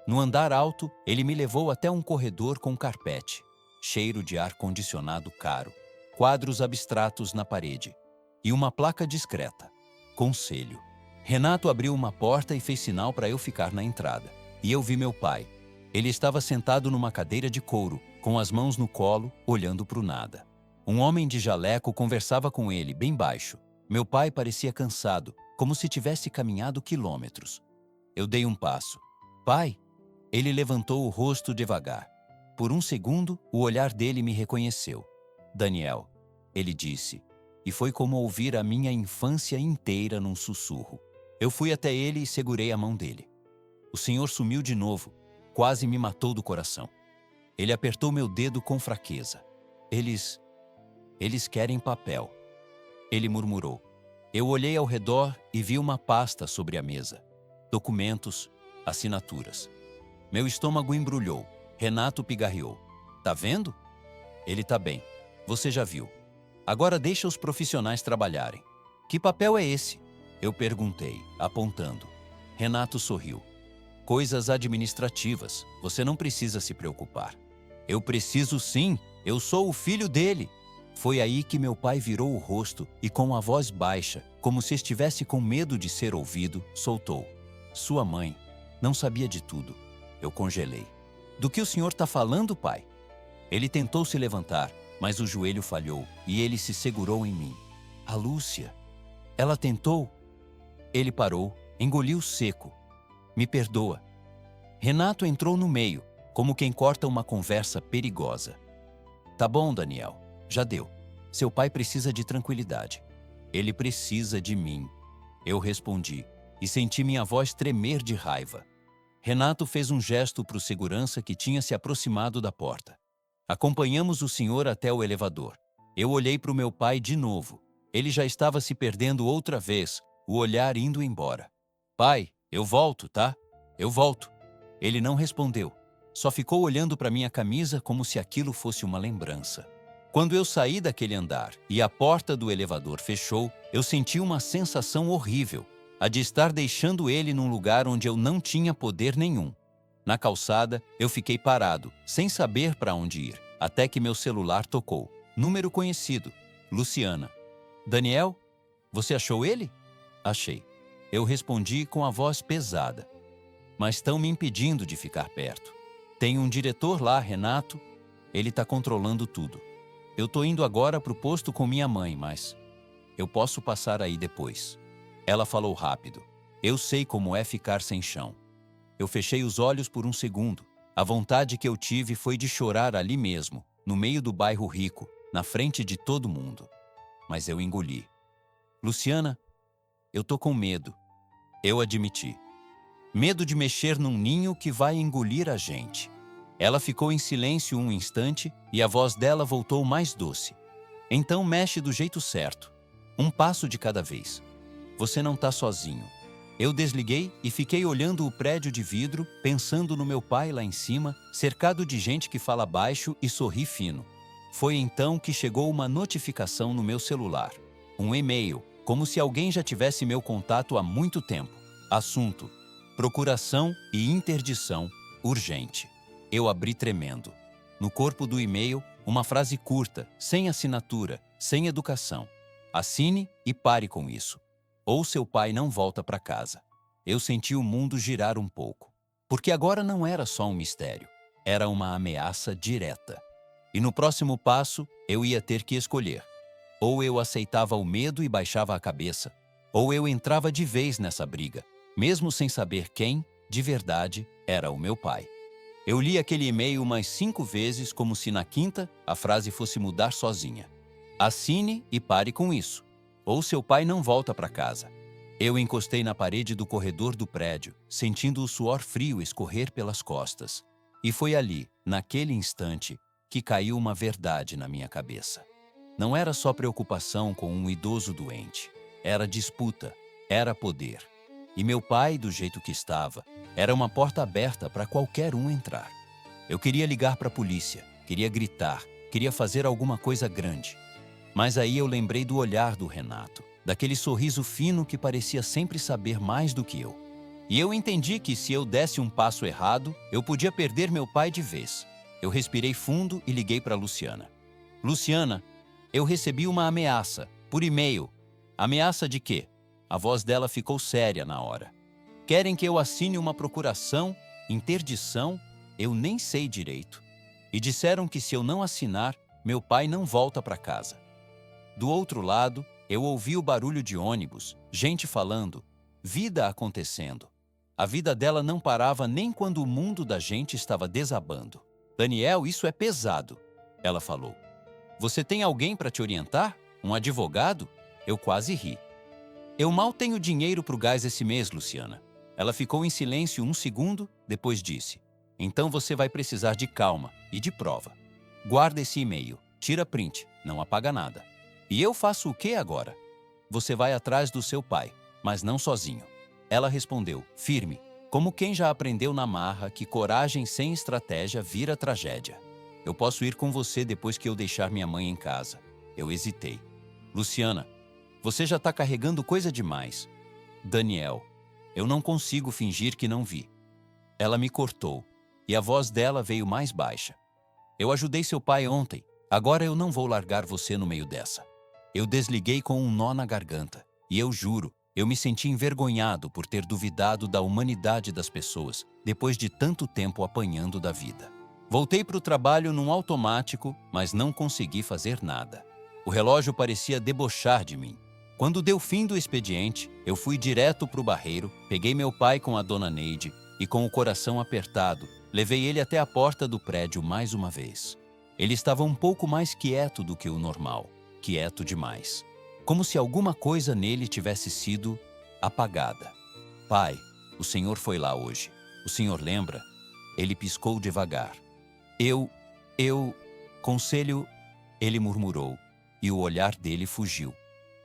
No andar alto, ele me levou até um corredor com carpete, cheiro de ar-condicionado caro, quadros abstratos na parede e uma placa discreta. Conselho. Renato abriu uma porta e fez sinal para eu ficar na entrada. E eu vi meu pai. Ele estava sentado numa cadeira de couro, com as mãos no colo, olhando para o nada. Um homem de jaleco conversava com ele, bem baixo. Meu pai parecia cansado, como se tivesse caminhado quilômetros. Eu dei um passo. Pai? Ele levantou o rosto devagar. Por um segundo, o olhar dele me reconheceu. Daniel, ele disse, e foi como ouvir a minha infância inteira num sussurro. Eu fui até ele e segurei a mão dele. O senhor sumiu de novo, quase me matou do coração. Ele apertou meu dedo com fraqueza. Eles querem papel. Ele murmurou. Eu olhei ao redor e vi uma pasta sobre a mesa. Documentos, assinaturas. Meu estômago embrulhou. Renato pigarreou. Tá vendo? Ele tá bem. Você já viu. Agora deixa os profissionais trabalharem. Que papel é esse? Eu perguntei, apontando. Renato sorriu. Coisas administrativas. Você não precisa se preocupar. Eu preciso sim. Eu sou o filho dele. Foi aí que meu pai virou o rosto e, com a voz baixa, como se estivesse com medo de ser ouvido, soltou. Sua mãe não sabia de tudo. Eu congelei. Do que o senhor está falando, pai? Ele tentou se levantar, mas o joelho falhou e ele se segurou em mim. A Lúcia. Ela tentou. Ele parou, engoliu seco. Me perdoa. Renato entrou no meio, como quem corta uma conversa perigosa. Tá bom, Daniel. Já deu. Seu pai precisa de tranquilidade. Ele precisa de mim. Eu respondi e senti minha voz tremer de raiva. Renato fez um gesto para o segurança que tinha se aproximado da porta. Acompanhamos o senhor até o elevador. Eu olhei para o meu pai de novo. Ele já estava se perdendo outra vez, o olhar indo embora. Pai, eu volto, tá? Eu volto. Ele não respondeu. Só ficou olhando para minha camisa como se aquilo fosse uma lembrança. Quando eu saí daquele andar e a porta do elevador fechou, eu senti uma sensação horrível, a de estar deixando ele num lugar onde eu não tinha poder nenhum. Na calçada, eu fiquei parado, sem saber para onde ir, até que meu celular tocou. Número conhecido. Luciana. Daniel? Você achou ele? Achei. Eu respondi com a voz pesada. Mas estão me impedindo de ficar perto. Tem um diretor lá, Renato. Ele está controlando tudo. Eu tô indo agora pro posto com minha mãe, mas eu posso passar aí depois. Ela falou rápido. Eu sei como é ficar sem chão. Eu fechei os olhos por um segundo. A vontade que eu tive foi de chorar ali mesmo, no meio do bairro rico, na frente de todo mundo. Mas eu engoli. Luciana, eu tô com medo. Eu admiti. Medo de mexer num ninho que vai engolir a gente. Ela ficou em silêncio um instante e a voz dela voltou mais doce. Então mexe do jeito certo. Um passo de cada vez. Você não tá sozinho. Eu desliguei e fiquei olhando o prédio de vidro, pensando no meu pai lá em cima, cercado de gente que fala baixo e sorri fino. Foi então que chegou uma notificação no meu celular. Um e-mail, como se alguém já tivesse meu contato há muito tempo. Assunto: procuração e interdição urgente. Eu abri tremendo. No corpo do e-mail, uma frase curta, sem assinatura, sem educação. Assine e pare com isso. Ou seu pai não volta para casa. Eu senti o mundo girar um pouco. Porque agora não era só um mistério. Era uma ameaça direta. E no próximo passo, eu ia ter que escolher. Ou eu aceitava o medo e baixava a cabeça, ou eu entrava de vez nessa briga, mesmo sem saber quem, de verdade, era o meu pai. Eu li aquele e-mail umas 5 vezes como se na quinta a frase fosse mudar sozinha. Assine e pare com isso, ou seu pai não volta para casa. Eu encostei na parede do corredor do prédio, sentindo o suor frio escorrer pelas costas. E foi ali, naquele instante, que caiu uma verdade na minha cabeça. Não era só preocupação com um idoso doente. Era disputa, era poder. E meu pai, do jeito que estava, era uma porta aberta para qualquer um entrar. Eu queria ligar para a polícia, queria gritar, queria fazer alguma coisa grande. Mas aí eu lembrei do olhar do Renato, daquele sorriso fino que parecia sempre saber mais do que eu. E eu entendi que se eu desse um passo errado, eu podia perder meu pai de vez. Eu respirei fundo e liguei para Luciana. Luciana, eu recebi uma ameaça, por e-mail. Ameaça de quê? A voz dela ficou séria na hora. Querem que eu assine uma procuração, interdição, eu nem sei direito. E disseram que se eu não assinar, meu pai não volta para casa. Do outro lado, eu ouvi o barulho de ônibus, gente falando, vida acontecendo. A vida dela não parava nem quando o mundo da gente estava desabando. Daniel, isso é pesado, ela falou. Você tem alguém para te orientar? Um advogado? Eu quase ri. Eu mal tenho dinheiro para o gás esse mês, Luciana. Ela ficou em silêncio um segundo, depois disse. Então você vai precisar de calma e de prova. Guarda esse e-mail, tira print, não apaga nada. E eu faço o que agora? Você vai atrás do seu pai, mas não sozinho. Ela respondeu, firme, como quem já aprendeu na marra que coragem sem estratégia vira tragédia. Eu posso ir com você depois que eu deixar minha mãe em casa. Eu hesitei. Luciana, você já está carregando coisa demais. Daniel, eu não consigo fingir que não vi. Ela me cortou, e a voz dela veio mais baixa. Eu ajudei seu pai ontem, agora eu não vou largar você no meio dessa. Eu desliguei com um nó na garganta, e eu juro, eu me senti envergonhado por ter duvidado da humanidade das pessoas, depois de tanto tempo apanhando da vida. Voltei para o trabalho num automático, mas não consegui fazer nada. O relógio parecia debochar de mim. Quando deu fim do expediente, eu fui direto para o barreiro, peguei meu pai com a dona Neide e, com o coração apertado, levei ele até a porta do prédio mais uma vez. Ele estava um pouco mais quieto do que o normal, quieto demais. Como se alguma coisa nele tivesse sido apagada. Pai, o senhor foi lá hoje. O senhor lembra? Ele piscou devagar. Conselho, ele murmurou, e o olhar dele fugiu.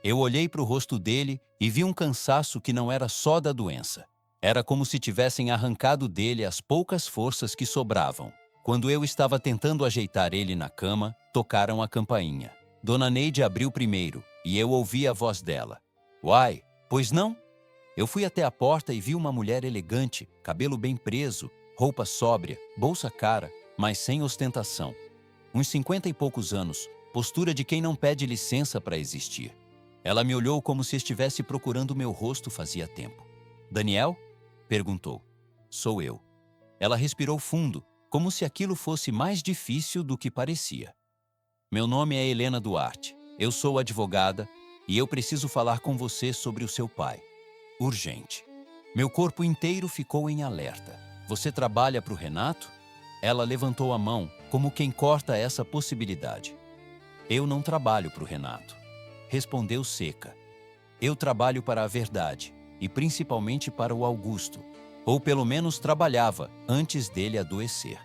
Eu olhei para o rosto dele e vi um cansaço que não era só da doença. Era como se tivessem arrancado dele as poucas forças que sobravam. Quando eu estava tentando ajeitar ele na cama, tocaram a campainha. Dona Neide abriu primeiro e eu ouvi a voz dela. Uai, pois não? Eu fui até a porta e vi uma mulher elegante, cabelo bem preso, roupa sóbria, bolsa cara, mas sem ostentação. Uns 50 e poucos anos, postura de quem não pede licença para existir. Ela me olhou como se estivesse procurando meu rosto fazia tempo. Daniel? Perguntou. Sou eu. Ela respirou fundo, como se aquilo fosse mais difícil do que parecia. Meu nome é Helena Duarte. Eu sou advogada e eu preciso falar com você sobre o seu pai. Urgente. Meu corpo inteiro ficou em alerta. Você trabalha para o Renato? Ela levantou a mão, como quem corta essa possibilidade. Eu não trabalho para o Renato. Respondeu seca. Eu trabalho para a verdade, e principalmente para o Augusto. Ou pelo menos trabalhava, antes dele adoecer.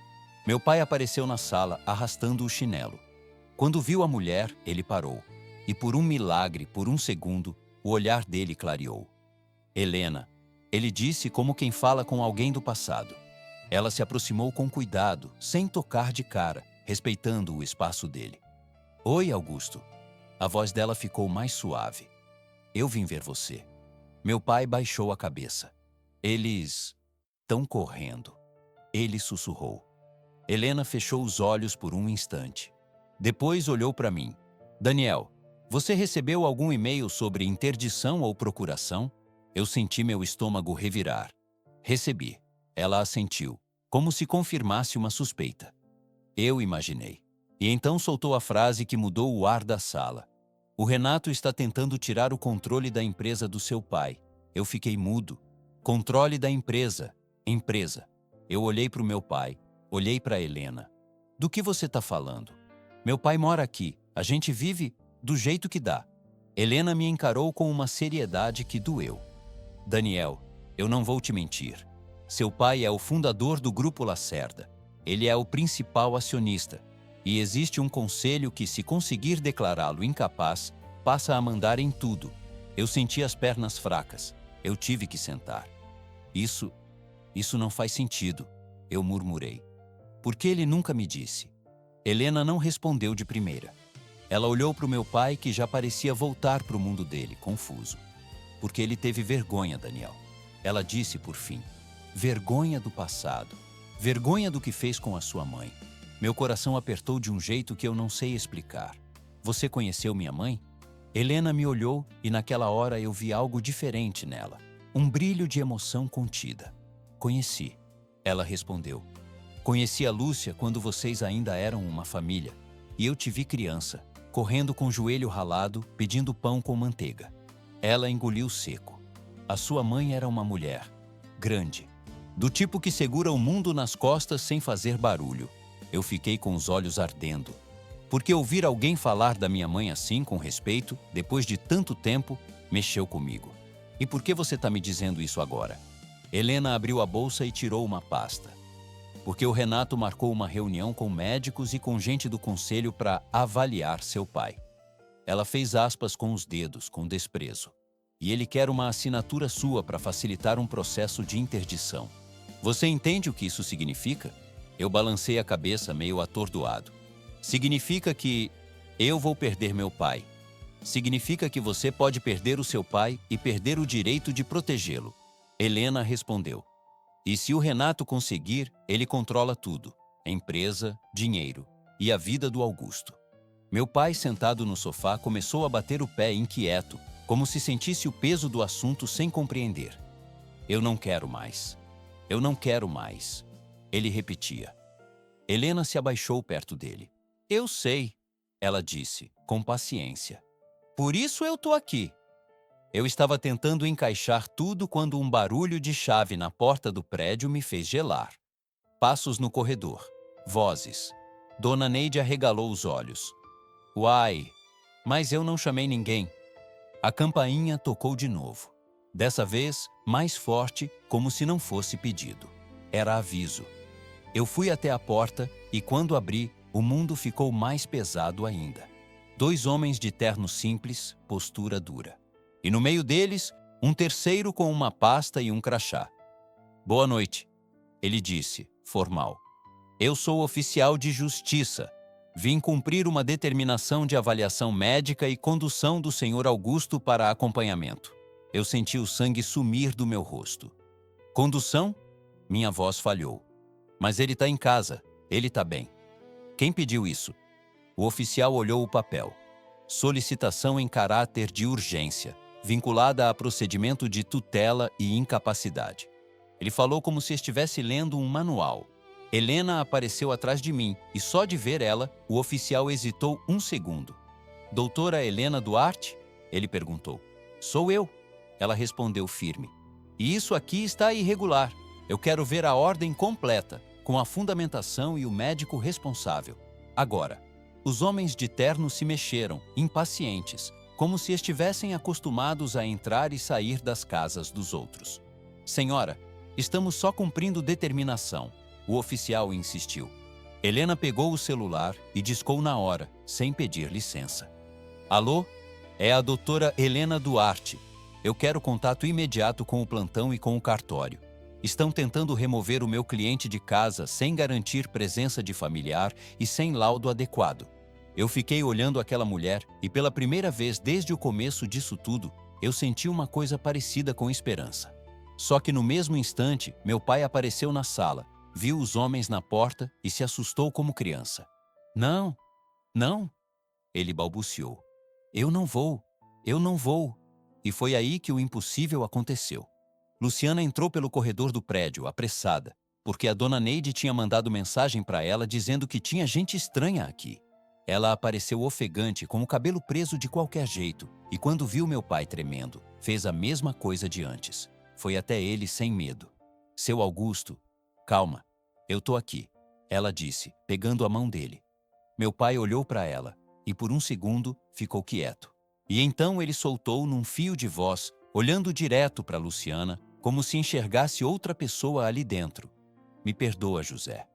Meu pai apareceu na sala, arrastando o chinelo. Quando viu a mulher, ele parou. E por um milagre, por um segundo, o olhar dele clareou. Helena, ele disse como quem fala com alguém do passado. Ela se aproximou com cuidado, sem tocar de cara, respeitando o espaço dele. Oi, Augusto. A voz dela ficou mais suave. Eu vim ver você. Meu pai baixou a cabeça. Eles estão correndo. Ele sussurrou. Helena fechou os olhos por um instante. Depois olhou para mim. Daniel, você recebeu algum e-mail sobre interdição ou procuração? Eu senti meu estômago revirar. Recebi. Ela assentiu, como se confirmasse uma suspeita. Eu imaginei. E então soltou a frase que mudou o ar da sala. O Renato está tentando tirar o controle da empresa do seu pai. Eu fiquei mudo. Controle da empresa. Empresa. Eu olhei para o meu pai. Olhei para Helena. Do que você está falando? Meu pai mora aqui. A gente vive do jeito que dá. Helena me encarou com uma seriedade que doeu. Daniel, eu não vou te mentir. Seu pai é o fundador do Grupo Lacerda. Ele é o principal acionista. E existe um conselho que, se conseguir declará-lo incapaz, passa a mandar em tudo. Eu senti as pernas fracas. Eu tive que sentar. Isso não faz sentido, eu murmurei. Por que ele nunca me disse? Helena não respondeu de primeira. Ela olhou para o meu pai, que já parecia voltar para o mundo dele, confuso. Porque ele teve vergonha, Daniel. Ela disse por fim. Vergonha do passado. Vergonha do que fez com a sua mãe. Meu coração apertou de um jeito que eu não sei explicar. Você conheceu minha mãe? Helena me olhou e naquela hora eu vi algo diferente nela. Um brilho de emoção contida. Conheci. Ela respondeu. Conheci a Lúcia quando vocês ainda eram uma família. E eu te vi criança, correndo com o joelho ralado, pedindo pão com manteiga. Ela engoliu seco. A sua mãe era uma mulher, grande, do tipo que segura o mundo nas costas sem fazer barulho. Eu fiquei com os olhos ardendo. Porque ouvir alguém falar da minha mãe assim, com respeito, depois de tanto tempo, mexeu comigo. E por que você está me dizendo isso agora? Helena abriu a bolsa e tirou uma pasta. Porque o Renato marcou uma reunião com médicos e com gente do conselho para avaliar seu pai. Ela fez aspas com os dedos, com desprezo. E ele quer uma assinatura sua para facilitar um processo de interdição. Você entende o que isso significa? Eu balancei a cabeça meio atordoado. Significa que eu vou perder meu pai. Significa que você pode perder o seu pai e perder o direito de protegê-lo. Helena respondeu. E se o Renato conseguir, ele controla tudo. Empresa, dinheiro e a vida do Augusto. Meu pai, sentado no sofá, começou a bater o pé inquieto, como se sentisse o peso do assunto sem compreender. Eu não quero mais. Eu não quero mais. Ele repetia. Helena se abaixou perto dele. Eu sei, ela disse, com paciência. Por isso eu tô aqui. Eu estava tentando encaixar tudo quando um barulho de chave na porta do prédio me fez gelar. Passos no corredor. Vozes. Dona Neide arregalou os olhos. Uai, mas eu não chamei ninguém. A campainha tocou de novo. Dessa vez, mais forte, como se não fosse pedido. Era aviso. Eu fui até a porta e quando abri, o mundo ficou mais pesado ainda. 2 homens de terno simples, postura dura. E no meio deles, um terceiro com uma pasta e um crachá. Boa noite, ele disse, formal. Eu sou oficial de justiça. Vim cumprir uma determinação de avaliação médica e condução do Sr. Augusto para acompanhamento. Eu senti o sangue sumir do meu rosto. Condução? Minha voz falhou. Mas ele está em casa, ele está bem. Quem pediu isso? O oficial olhou o papel. Solicitação em caráter de urgência, vinculada a procedimento de tutela e incapacidade. Ele falou como se estivesse lendo um manual. Helena apareceu atrás de mim e só de ver ela, o oficial hesitou um segundo. Doutora Helena Duarte? Ele perguntou. Sou eu. Ela respondeu firme. E isso aqui está irregular. Eu quero ver a ordem completa, com a fundamentação e o médico responsável. Agora, os homens de terno se mexeram, impacientes, como se estivessem acostumados a entrar e sair das casas dos outros. Senhora, estamos só cumprindo determinação, o oficial insistiu. Helena pegou o celular e discou na hora, sem pedir licença. Alô? É a doutora Helena Duarte. Eu quero contato imediato com o plantão e com o cartório. Estão tentando remover o meu cliente de casa sem garantir presença de familiar e sem laudo adequado. Eu fiquei olhando aquela mulher e pela primeira vez desde o começo disso tudo, eu senti uma coisa parecida com esperança. Só que no mesmo instante, meu pai apareceu na sala, viu os homens na porta e se assustou como criança. Não, não, ele balbuciou. Eu não vou. E foi aí que o impossível aconteceu. Luciana entrou pelo corredor do prédio, apressada, porque a dona Neide tinha mandado mensagem para ela dizendo que tinha gente estranha aqui. Ela apareceu ofegante, com o cabelo preso de qualquer jeito, e quando viu meu pai tremendo, fez a mesma coisa de antes. Foi até ele sem medo. Seu Augusto, calma, eu tô aqui, ela disse, pegando a mão dele. Meu pai olhou para ela, e por um segundo ficou quieto. E então ele soltou num fio de voz, olhando direto para Luciana, como se enxergasse outra pessoa ali dentro. Me perdoa, José.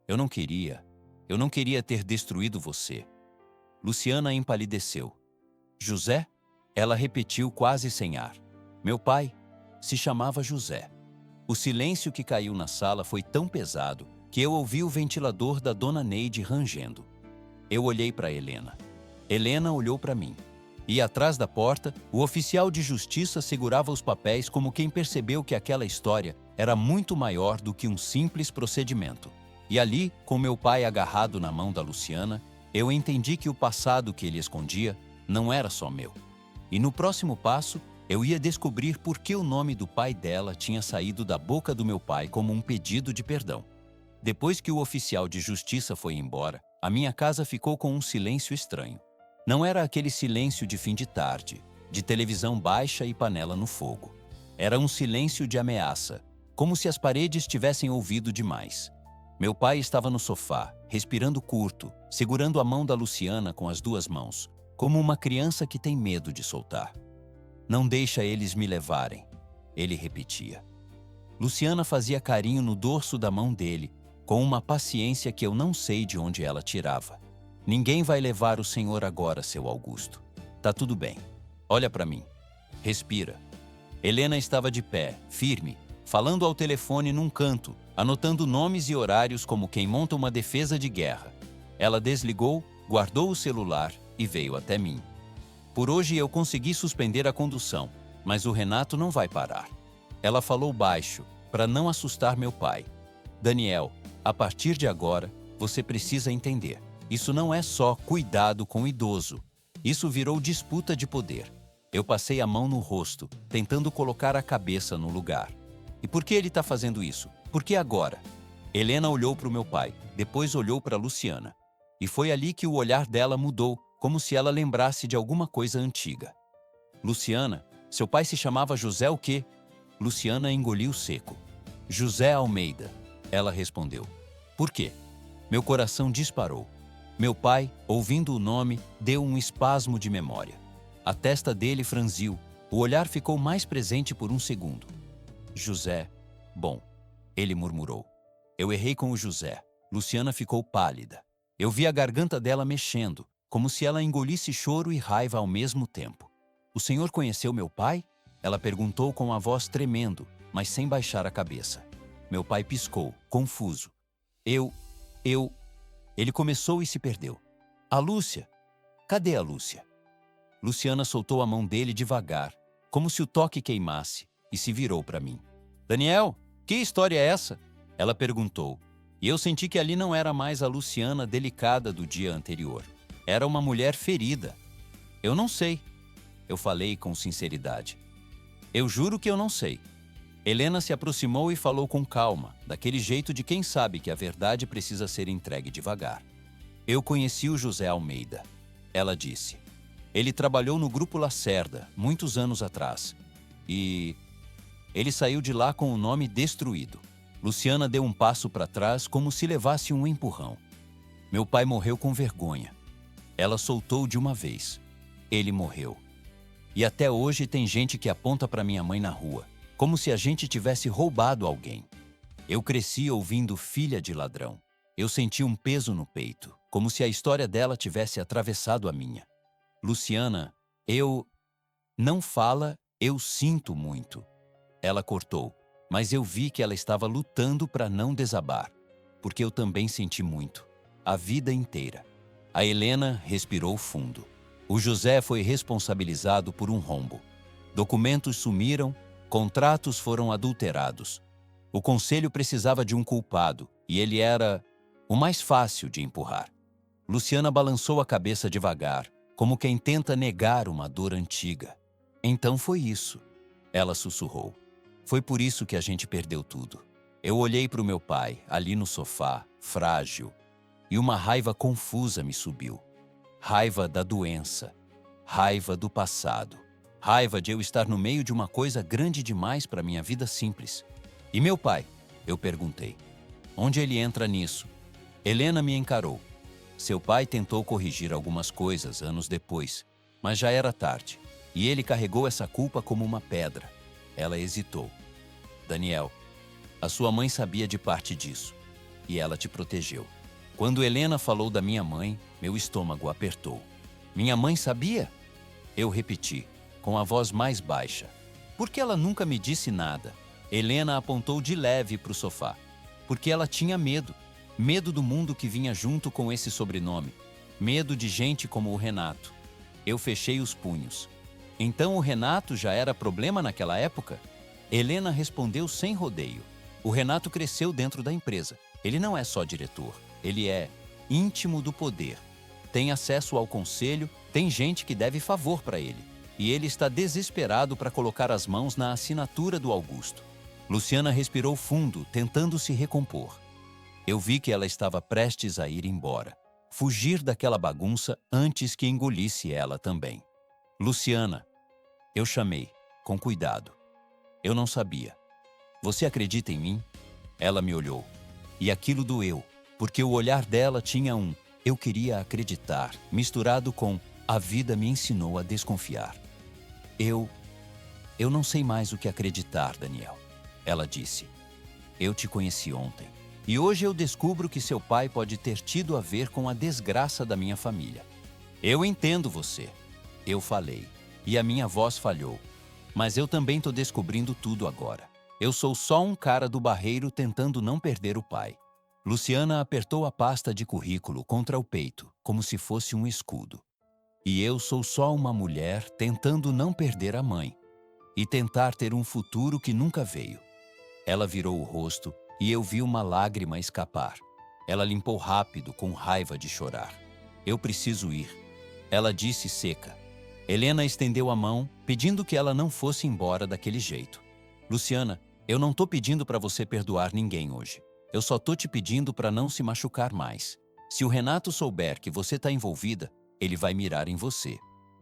Eu não queria ter destruído você. Luciana empalideceu. José? Ela repetiu quase sem ar. Meu pai? se chamava José. O silêncio que caiu na sala foi tão pesado que eu ouvi o ventilador da dona Neide rangendo. Eu olhei para Helena. Helena olhou para mim. E atrás da porta, o oficial de justiça segurava os papéis como quem percebeu que aquela história era muito maior do que um simples procedimento. E ali, com meu pai agarrado na mão da Luciana, eu entendi que o passado que ele escondia não era só meu. E no próximo passo, eu ia descobrir por que o nome do pai dela tinha saído da boca do meu pai como um pedido de perdão. Depois que o oficial de justiça foi embora, a minha casa ficou com um silêncio estranho. Não era aquele silêncio de fim de tarde, de televisão baixa e panela no fogo. Era um silêncio de ameaça, como se as paredes tivessem ouvido demais. Meu pai estava no sofá, respirando curto, segurando a mão da Luciana com as duas mãos, como uma criança que tem medo de soltar. Não deixa eles me levarem, ele repetia. Luciana fazia carinho no dorso da mão dele, com uma paciência que eu não sei de onde ela tirava. Ninguém vai levar o senhor agora, seu Augusto. Tá tudo bem. Olha para mim. Respira. Helena estava de pé, firme, falando ao telefone num canto, anotando nomes e horários como quem monta uma defesa de guerra. Ela desligou, guardou o celular e veio até mim. Por hoje eu consegui suspender a condução, mas o Renato não vai parar. Ela falou baixo, para não assustar meu pai. Daniel, a partir de agora, você precisa entender. Isso não é só cuidado com o idoso. Isso virou disputa de poder. Eu passei a mão no rosto, tentando colocar a cabeça no lugar. E por que ele está fazendo isso? Por que agora? Helena olhou para o meu pai, depois olhou para Luciana. E foi ali que o olhar dela mudou, como se ela lembrasse de alguma coisa antiga. Luciana, seu pai se chamava José o quê? Luciana engoliu seco. José Almeida, ela respondeu. Por quê? Meu coração disparou. Meu pai, ouvindo o nome, deu um espasmo de memória. A testa dele franziu, o olhar ficou mais presente por um segundo. José, bom, ele murmurou. Eu errei com o José. Luciana ficou pálida. Eu vi a garganta dela mexendo, como se ela engolisse choro e raiva ao mesmo tempo. O senhor conheceu meu pai? Ela perguntou com a voz tremendo, mas sem baixar a cabeça. Meu pai piscou, confuso. Ele começou e se perdeu. A Lúcia? Cadê a Lúcia? Luciana soltou a mão dele devagar, como se o toque queimasse, e se virou para mim. Daniel, que história é essa? Ela perguntou, e eu senti que ali não era mais a Luciana delicada do dia anterior. Era uma mulher ferida. Eu não sei, eu falei com sinceridade. Eu juro que eu não sei. Helena se aproximou e falou com calma, daquele jeito de quem sabe que a verdade precisa ser entregue devagar. Eu conheci o José Almeida. Ela disse. Ele trabalhou no Grupo Lacerda, muitos anos atrás. E ele saiu de lá com o nome destruído. Luciana deu um passo para trás como se levasse um empurrão. Meu pai morreu com vergonha. Ela soltou de uma vez. Ele morreu. E até hoje tem gente que aponta para minha mãe na rua, como se a gente tivesse roubado alguém. Eu cresci ouvindo filha de ladrão. Eu senti um peso no peito, como se a história dela tivesse atravessado a minha. Luciana, não fala, eu sinto muito. Ela cortou, mas eu vi que ela estava lutando para não desabar, porque eu também senti muito, a vida inteira. A Helena respirou fundo. O José foi responsabilizado por um rombo. Documentos sumiram, contratos foram adulterados. O conselho precisava de um culpado, e ele era o mais fácil de empurrar. Luciana balançou a cabeça devagar, como quem tenta negar uma dor antiga. Então foi isso, ela sussurrou. Foi por isso que a gente perdeu tudo. Eu olhei para o meu pai, ali no sofá, frágil, e uma raiva confusa me subiu. Raiva da doença, raiva do passado, raiva de eu estar no meio de uma coisa grande demais para minha vida simples. E meu pai? Eu perguntei. Onde ele entra nisso? Helena me encarou. Seu pai tentou corrigir algumas coisas anos depois, mas já era tarde, e ele carregou essa culpa como uma pedra. Ela hesitou. Daniel, a sua mãe sabia de parte disso, e ela te protegeu. Quando Helena falou da minha mãe, meu estômago apertou. Minha mãe sabia? Eu repeti, com a voz mais baixa. Por que ela nunca me disse nada? Helena apontou de leve para o sofá. Porque ela tinha medo. Medo do mundo que vinha junto com esse sobrenome. Medo de gente como o Renato. Eu fechei os punhos. Então o Renato já era problema naquela época? Helena respondeu sem rodeio. O Renato cresceu dentro da empresa. Ele não é só diretor. Ele é íntimo do poder. Tem acesso ao conselho, tem gente que deve favor para ele. E ele está desesperado para colocar as mãos na assinatura do Augusto. Luciana respirou fundo, tentando se recompor. Eu vi que ela estava prestes a ir embora. Fugir daquela bagunça antes que engolisse ela também. Luciana, eu chamei, com cuidado. Eu não sabia. Você acredita em mim? Ela me olhou. E aquilo doeu, porque o olhar dela tinha um "eu queria acreditar", misturado com "a vida me ensinou a desconfiar". Eu não sei mais o que acreditar, Daniel. Ela disse. Eu te conheci ontem. E hoje eu descubro que seu pai pode ter tido a ver com a desgraça da minha família. Eu entendo você. Eu falei. E a minha voz falhou. Mas eu também tô descobrindo tudo agora. Eu sou só um cara do barreiro tentando não perder o pai. Luciana apertou a pasta de currículo contra o peito, como se fosse um escudo. E eu sou só uma mulher tentando não perder a mãe. E tentar ter um futuro que nunca veio. Ela virou o rosto e eu vi uma lágrima escapar. Ela limpou rápido, com raiva de chorar. Eu preciso ir. Ela disse seca. Helena estendeu a mão, pedindo que ela não fosse embora daquele jeito. Luciana, eu não tô pedindo para você perdoar ninguém hoje. Eu só tô te pedindo para não se machucar mais. Se o Renato souber que você tá envolvida, ele vai mirar em você.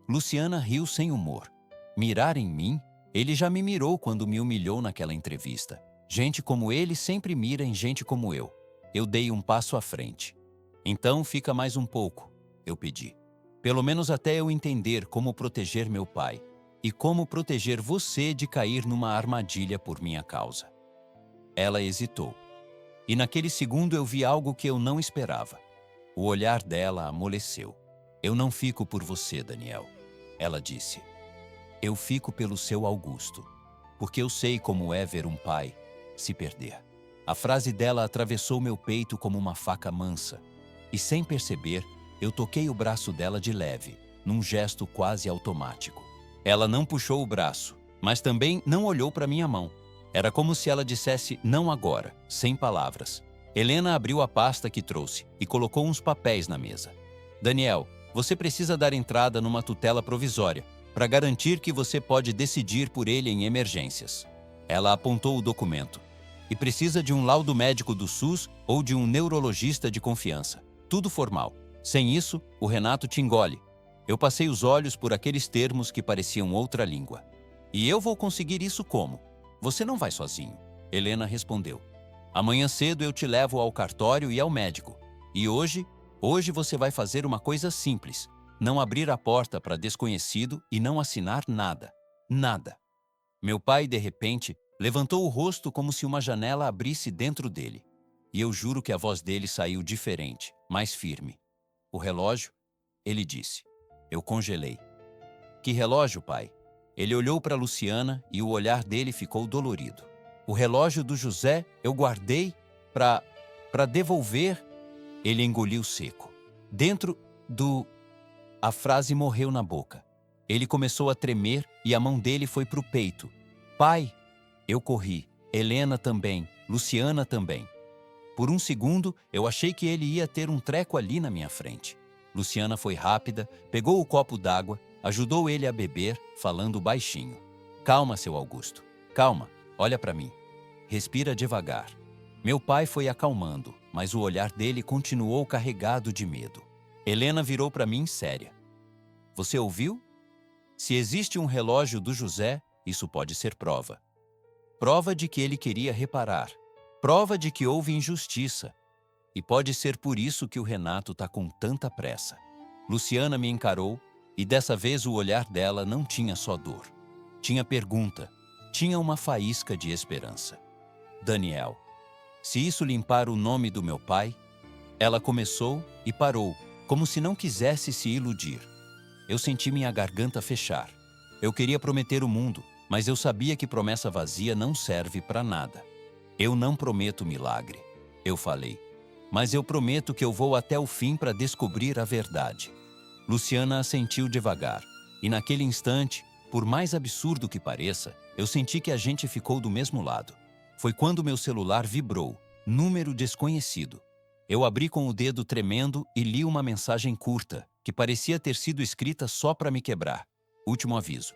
Luciana riu sem humor. Mirar em mim? Ele já me mirou quando me humilhou naquela entrevista. Gente como ele sempre mira em gente como eu. Eu dei um passo à frente. Então fica mais um pouco, eu pedi. Pelo menos até eu entender como proteger meu pai e como proteger você de cair numa armadilha por minha causa. Ela hesitou. E naquele segundo eu vi algo que eu não esperava. O olhar dela amoleceu. Eu não fico por você, Daniel, ela disse. Eu fico pelo seu Augusto, porque eu sei como é ver um pai se perder. A frase dela atravessou meu peito como uma faca mansa, e sem perceber, eu toquei o braço dela de leve, num gesto quase automático. Ela não puxou o braço, mas também não olhou para minha mão. Era como se ela dissesse não agora, sem palavras. Helena abriu a pasta que trouxe e colocou uns papéis na mesa. Daniel, você precisa dar entrada numa tutela provisória, para garantir que você pode decidir por ele em emergências. Ela apontou o documento. E precisa de um laudo médico do SUS ou de um neurologista de confiança. Tudo formal. Sem isso, o Renato te engole. Eu passei os olhos por aqueles termos que pareciam outra língua. E eu vou conseguir isso como? Você não vai sozinho. Helena respondeu. Amanhã cedo eu te levo ao cartório e ao médico. E hoje você vai fazer uma coisa simples. Não abrir a porta para desconhecido e não assinar nada. Nada. Meu pai, de repente, levantou o rosto como se uma janela abrisse dentro dele. E eu juro que a voz dele saiu diferente, mais firme. O relógio? Ele disse. Eu congelei. Que relógio, pai? Ele olhou para Luciana e o olhar dele ficou dolorido. O relógio do José eu guardei para devolver. Ele engoliu seco. Dentro do... A frase morreu na boca. Ele começou a tremer e a mão dele foi para o peito. Pai! Eu corri. Helena também. Luciana também. Por um segundo, eu achei que ele ia ter um treco ali na minha frente. Luciana foi rápida, pegou o copo d'água, ajudou ele a beber, falando baixinho. Calma, seu Augusto. Calma, olha para mim. Respira devagar. Meu pai foi acalmando, mas o olhar dele continuou carregado de medo. Helena virou para mim séria. Você ouviu? Se existe um relógio do José, isso pode ser prova. Prova de que ele queria reparar. Prova de que houve injustiça. E pode ser por isso que o Renato está com tanta pressa. Luciana me encarou e dessa vez o olhar dela não tinha só dor. Tinha pergunta, tinha uma faísca de esperança. Daniel, se isso limpar o nome do meu pai... Ela começou e parou, como se não quisesse se iludir. Eu senti minha garganta fechar. Eu queria prometer o mundo, Mas eu sabia que promessa vazia não serve para nada. Eu não prometo milagre, eu falei. Mas eu prometo que eu vou até o fim para descobrir a verdade. Luciana assentiu devagar. E naquele instante, por mais absurdo que pareça, eu senti que a gente ficou do mesmo lado. Foi quando meu celular vibrou, número desconhecido. Eu abri com o dedo tremendo e li uma mensagem curta, que parecia ter sido escrita só para me quebrar. Último aviso.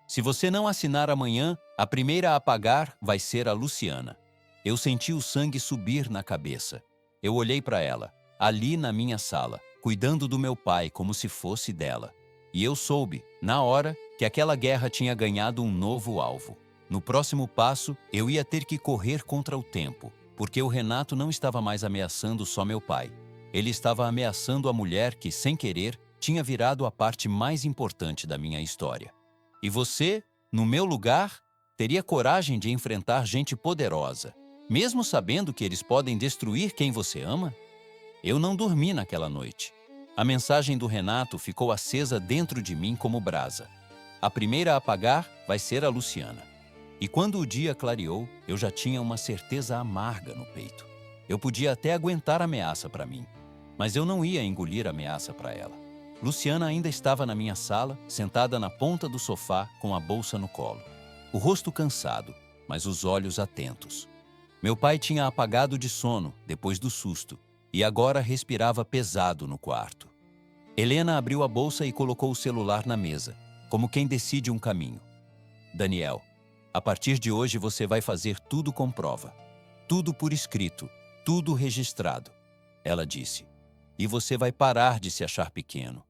Se você não assinar amanhã, a primeira a apagar vai ser a Luciana. Eu senti o sangue subir na cabeça. Eu olhei para ela, ali na minha sala, cuidando do meu pai como se fosse dela. E eu soube, na hora, que aquela guerra tinha ganhado um novo alvo. No próximo passo, eu ia ter que correr contra o tempo, porque o Renato não estava mais ameaçando só meu pai. Ele estava ameaçando a mulher que, sem querer, tinha virado a parte mais importante da minha história. E você, no meu lugar, teria coragem de enfrentar gente poderosa, mesmo sabendo que eles podem destruir quem você ama? Eu não dormi naquela noite. A mensagem do Renato ficou acesa dentro de mim como brasa. A primeira a apagar vai ser a Luciana. E quando o dia clareou, eu já tinha uma certeza amarga no peito. Eu podia até aguentar a ameaça para mim, mas eu não ia engolir a ameaça para ela. Luciana ainda estava na minha sala, sentada na ponta do sofá com a bolsa no colo. O rosto cansado, mas os olhos atentos. Meu pai tinha apagado de sono depois do susto e agora respirava pesado no quarto. Helena abriu a bolsa e colocou o celular na mesa, como quem decide um caminho. Daniel, a partir de hoje você vai fazer tudo com prova. Tudo por escrito, tudo registrado. Ela disse. E você vai parar de se achar pequeno,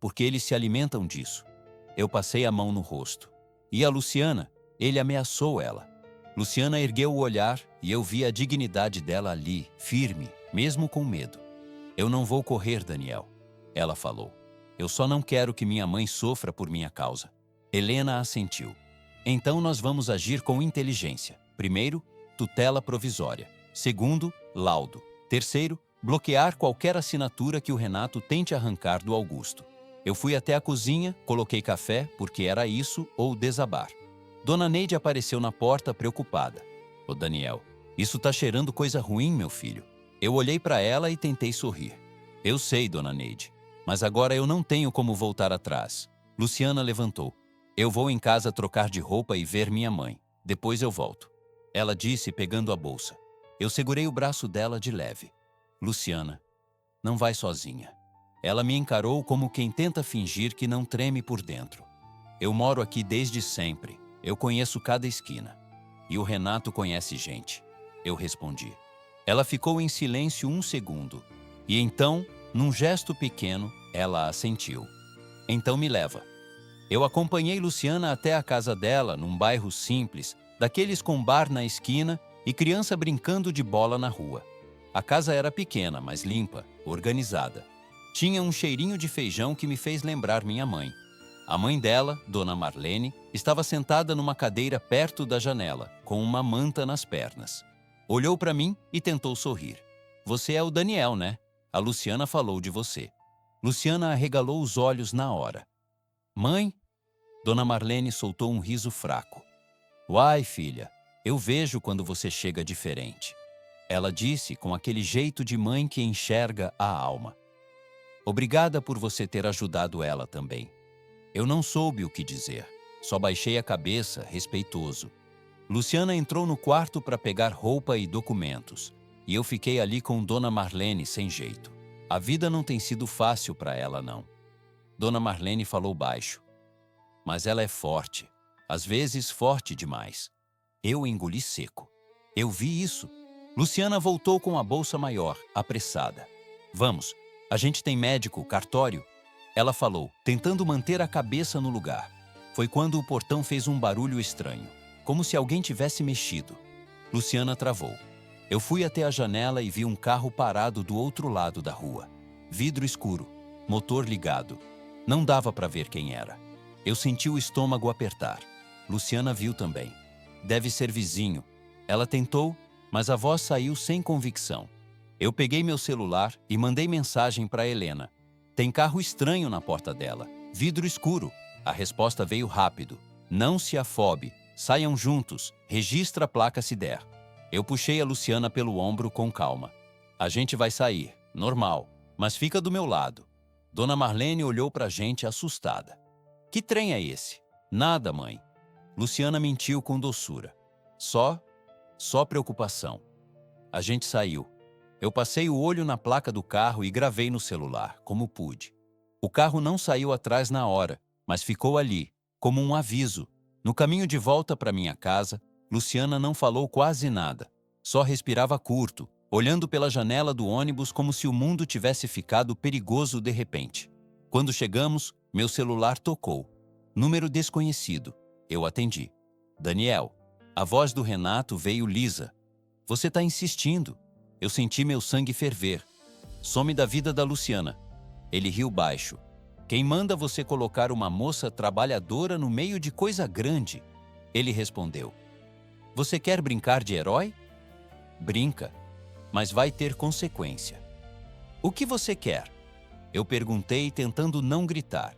porque eles se alimentam disso. Eu passei a mão no rosto. E a Luciana? Ele ameaçou ela. Luciana ergueu o olhar e eu vi a dignidade dela ali, firme, mesmo com medo. Eu não vou correr, Daniel, ela falou. Eu só não quero que minha mãe sofra por minha causa. Helena assentiu. Então nós vamos agir com inteligência. Primeiro, tutela provisória. Segundo, laudo. Terceiro, bloquear qualquer assinatura que o Renato tente arrancar do Augusto. Eu fui até a cozinha, coloquei café, porque era isso ou desabar. Dona Neide apareceu na porta preocupada. Ô Daniel, isso tá cheirando coisa ruim, meu filho. Eu olhei para ela e tentei sorrir. Eu sei, Dona Neide, mas agora eu não tenho como voltar atrás. Luciana levantou. Eu vou em casa trocar de roupa e ver minha mãe. Depois eu volto. Ela disse, pegando a bolsa. Eu segurei o braço dela de leve. Luciana, não vai sozinha. Ela me encarou como quem tenta fingir que não treme por dentro. Eu moro aqui desde sempre. Eu conheço cada esquina. E o Renato conhece gente. Eu respondi. Ela ficou em silêncio um segundo. E então, num gesto pequeno, ela assentiu. Então me leva. Eu acompanhei Luciana até a casa dela, num bairro simples, daqueles com bar na esquina e criança brincando de bola na rua. A casa era pequena, mas limpa, organizada. Tinha um cheirinho de feijão que me fez lembrar minha mãe. A mãe dela, Dona Marlene, estava sentada numa cadeira perto da janela, com uma manta nas pernas. Olhou para mim e tentou sorrir. Você é o Daniel, né? A Luciana falou de você. Luciana arregalou os olhos na hora. Mãe? Dona Marlene soltou um riso fraco. Uai, filha, eu vejo quando você chega diferente. Ela disse com aquele jeito de mãe que enxerga a alma. Obrigada por você ter ajudado ela também. Eu não soube o que dizer, só baixei a cabeça, respeitoso. Luciana entrou no quarto para pegar roupa e documentos, e eu fiquei ali com Dona Marlene sem jeito. A vida não tem sido fácil para ela, não. Dona Marlene falou baixo. Mas ela é forte, às vezes forte demais. Eu engoli seco. Eu vi isso. Luciana voltou com a bolsa maior, apressada. Vamos, a gente tem médico, cartório. Ela falou, tentando manter a cabeça no lugar. Foi quando o portão fez um barulho estranho, como se alguém tivesse mexido. Luciana travou. Eu fui até a janela e vi um carro parado do outro lado da rua. Vidro escuro, motor ligado. Não dava para ver quem era. Eu senti o estômago apertar. Luciana viu também. Deve ser vizinho. Ela tentou, mas a voz saiu sem convicção. Eu peguei meu celular e mandei mensagem para Helena. Tem carro estranho na porta dela. Vidro escuro. A resposta veio rápido. Não se afobe. Saiam juntos, registra a placa se der. Eu puxei a Luciana pelo ombro com calma. A gente vai sair, normal, mas fica do meu lado. Dona Marlene olhou pra gente assustada. Que trem é esse? Nada, mãe. Luciana mentiu com doçura. Só preocupação. A gente saiu. Eu passei o olho na placa do carro e gravei no celular, como pude. O carro não saiu atrás na hora, mas ficou ali, como um aviso. No caminho de volta para minha casa, Luciana não falou quase nada. Só respirava curto, olhando pela janela do ônibus como se o mundo tivesse ficado perigoso de repente. Quando chegamos, meu celular tocou. Número desconhecido. Eu atendi. Daniel. A voz do Renato veio lisa. Você tá insistindo. Eu senti meu sangue ferver. Some da vida da Luciana. Ele riu baixo. Quem manda você colocar uma moça trabalhadora no meio de coisa grande? Ele respondeu. Você quer brincar de herói? Brinca, mas vai ter consequência. O que você quer? Eu perguntei, tentando não gritar.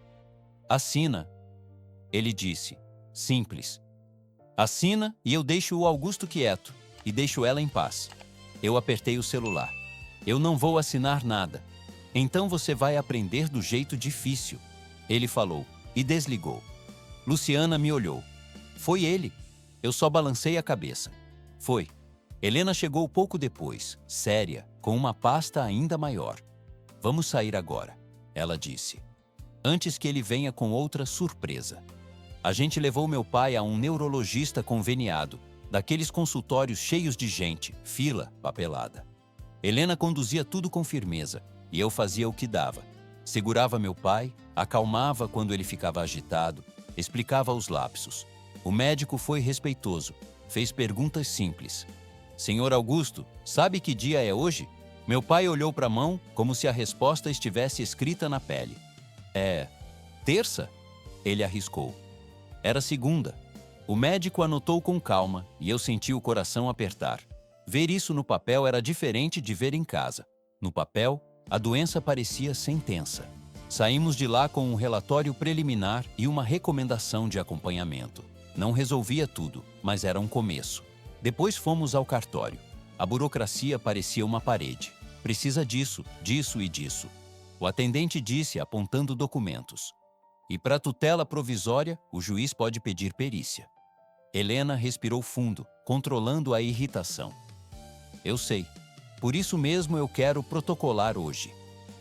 Assina. Ele disse. Simples. Assina e eu deixo o Augusto quieto e deixo ela em paz. Eu apertei o celular. Eu não vou assinar nada. Então você vai aprender do jeito difícil. Ele falou e desligou. Luciana me olhou. Foi ele. Eu só balancei a cabeça. Foi. Helena chegou pouco depois, séria, com uma pasta ainda maior. Vamos sair agora, ela disse. Antes que ele venha com outra surpresa. A gente levou meu pai a um neurologista conveniado, daqueles consultórios cheios de gente, fila, papelada. Helena conduzia tudo com firmeza, e eu fazia o que dava. Segurava meu pai, acalmava quando ele ficava agitado, explicava os lapsos. O médico foi respeitoso, fez perguntas simples. Senhor Augusto, sabe que dia é hoje? Meu pai olhou para a mão como se a resposta estivesse escrita na pele. É terça? Ele arriscou. Era segunda. O médico anotou com calma e eu senti o coração apertar. Ver isso no papel era diferente de ver em casa. No papel, a doença parecia sentença. Saímos de lá com um relatório preliminar e uma recomendação de acompanhamento. Não resolvia tudo, mas era um começo. Depois fomos ao cartório. A burocracia parecia uma parede. Precisa disso, disso e disso. O atendente disse, apontando documentos. E para tutela provisória, o juiz pode pedir perícia. Helena respirou fundo, controlando a irritação. Eu sei. Por isso mesmo eu quero protocolar hoje.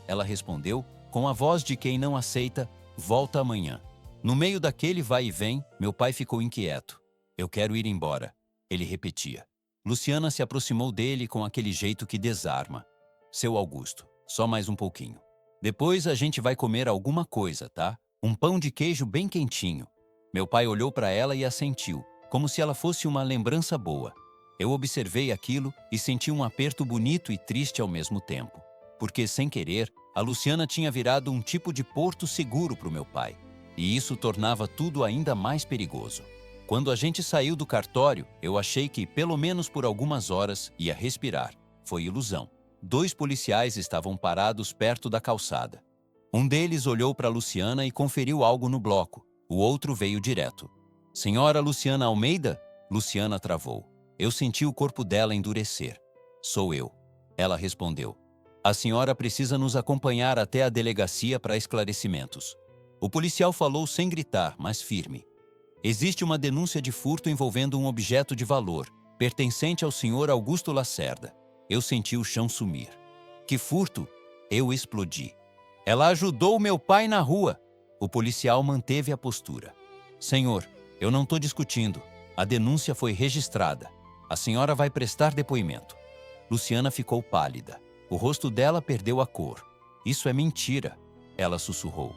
Ela respondeu, com a voz de quem não aceita, volta amanhã. No meio daquele vai e vem, meu pai ficou inquieto. Eu quero ir embora. Ele repetia. Luciana se aproximou dele com aquele jeito que desarma. Seu Augusto, só mais um pouquinho. Depois a gente vai comer alguma coisa, tá? Um pão de queijo bem quentinho. Meu pai olhou para ela e assentiu, como se ela fosse uma lembrança boa. Eu observei aquilo e senti um aperto bonito e triste ao mesmo tempo. Porque, sem querer, a Luciana tinha virado um tipo de porto seguro para o meu pai. E isso tornava tudo ainda mais perigoso. Quando a gente saiu do cartório, eu achei que, pelo menos por algumas horas, ia respirar. Foi ilusão. 2 policiais estavam parados perto da calçada. Um deles olhou para Luciana e conferiu algo no bloco. O outro veio direto. Senhora Luciana Almeida? Luciana travou. Eu senti o corpo dela endurecer. Sou eu. Ela respondeu. A senhora precisa nos acompanhar até a delegacia para esclarecimentos. O policial falou sem gritar, mas firme. Existe uma denúncia de furto envolvendo um objeto de valor, pertencente ao senhor Augusto Lacerda. Eu senti o chão sumir. Que furto? Eu explodi. Ela ajudou meu pai na rua. O policial manteve a postura. Senhor, eu não estou discutindo. A denúncia foi registrada. A senhora vai prestar depoimento. Luciana ficou pálida. O rosto dela perdeu a cor. Isso é mentira, ela sussurrou.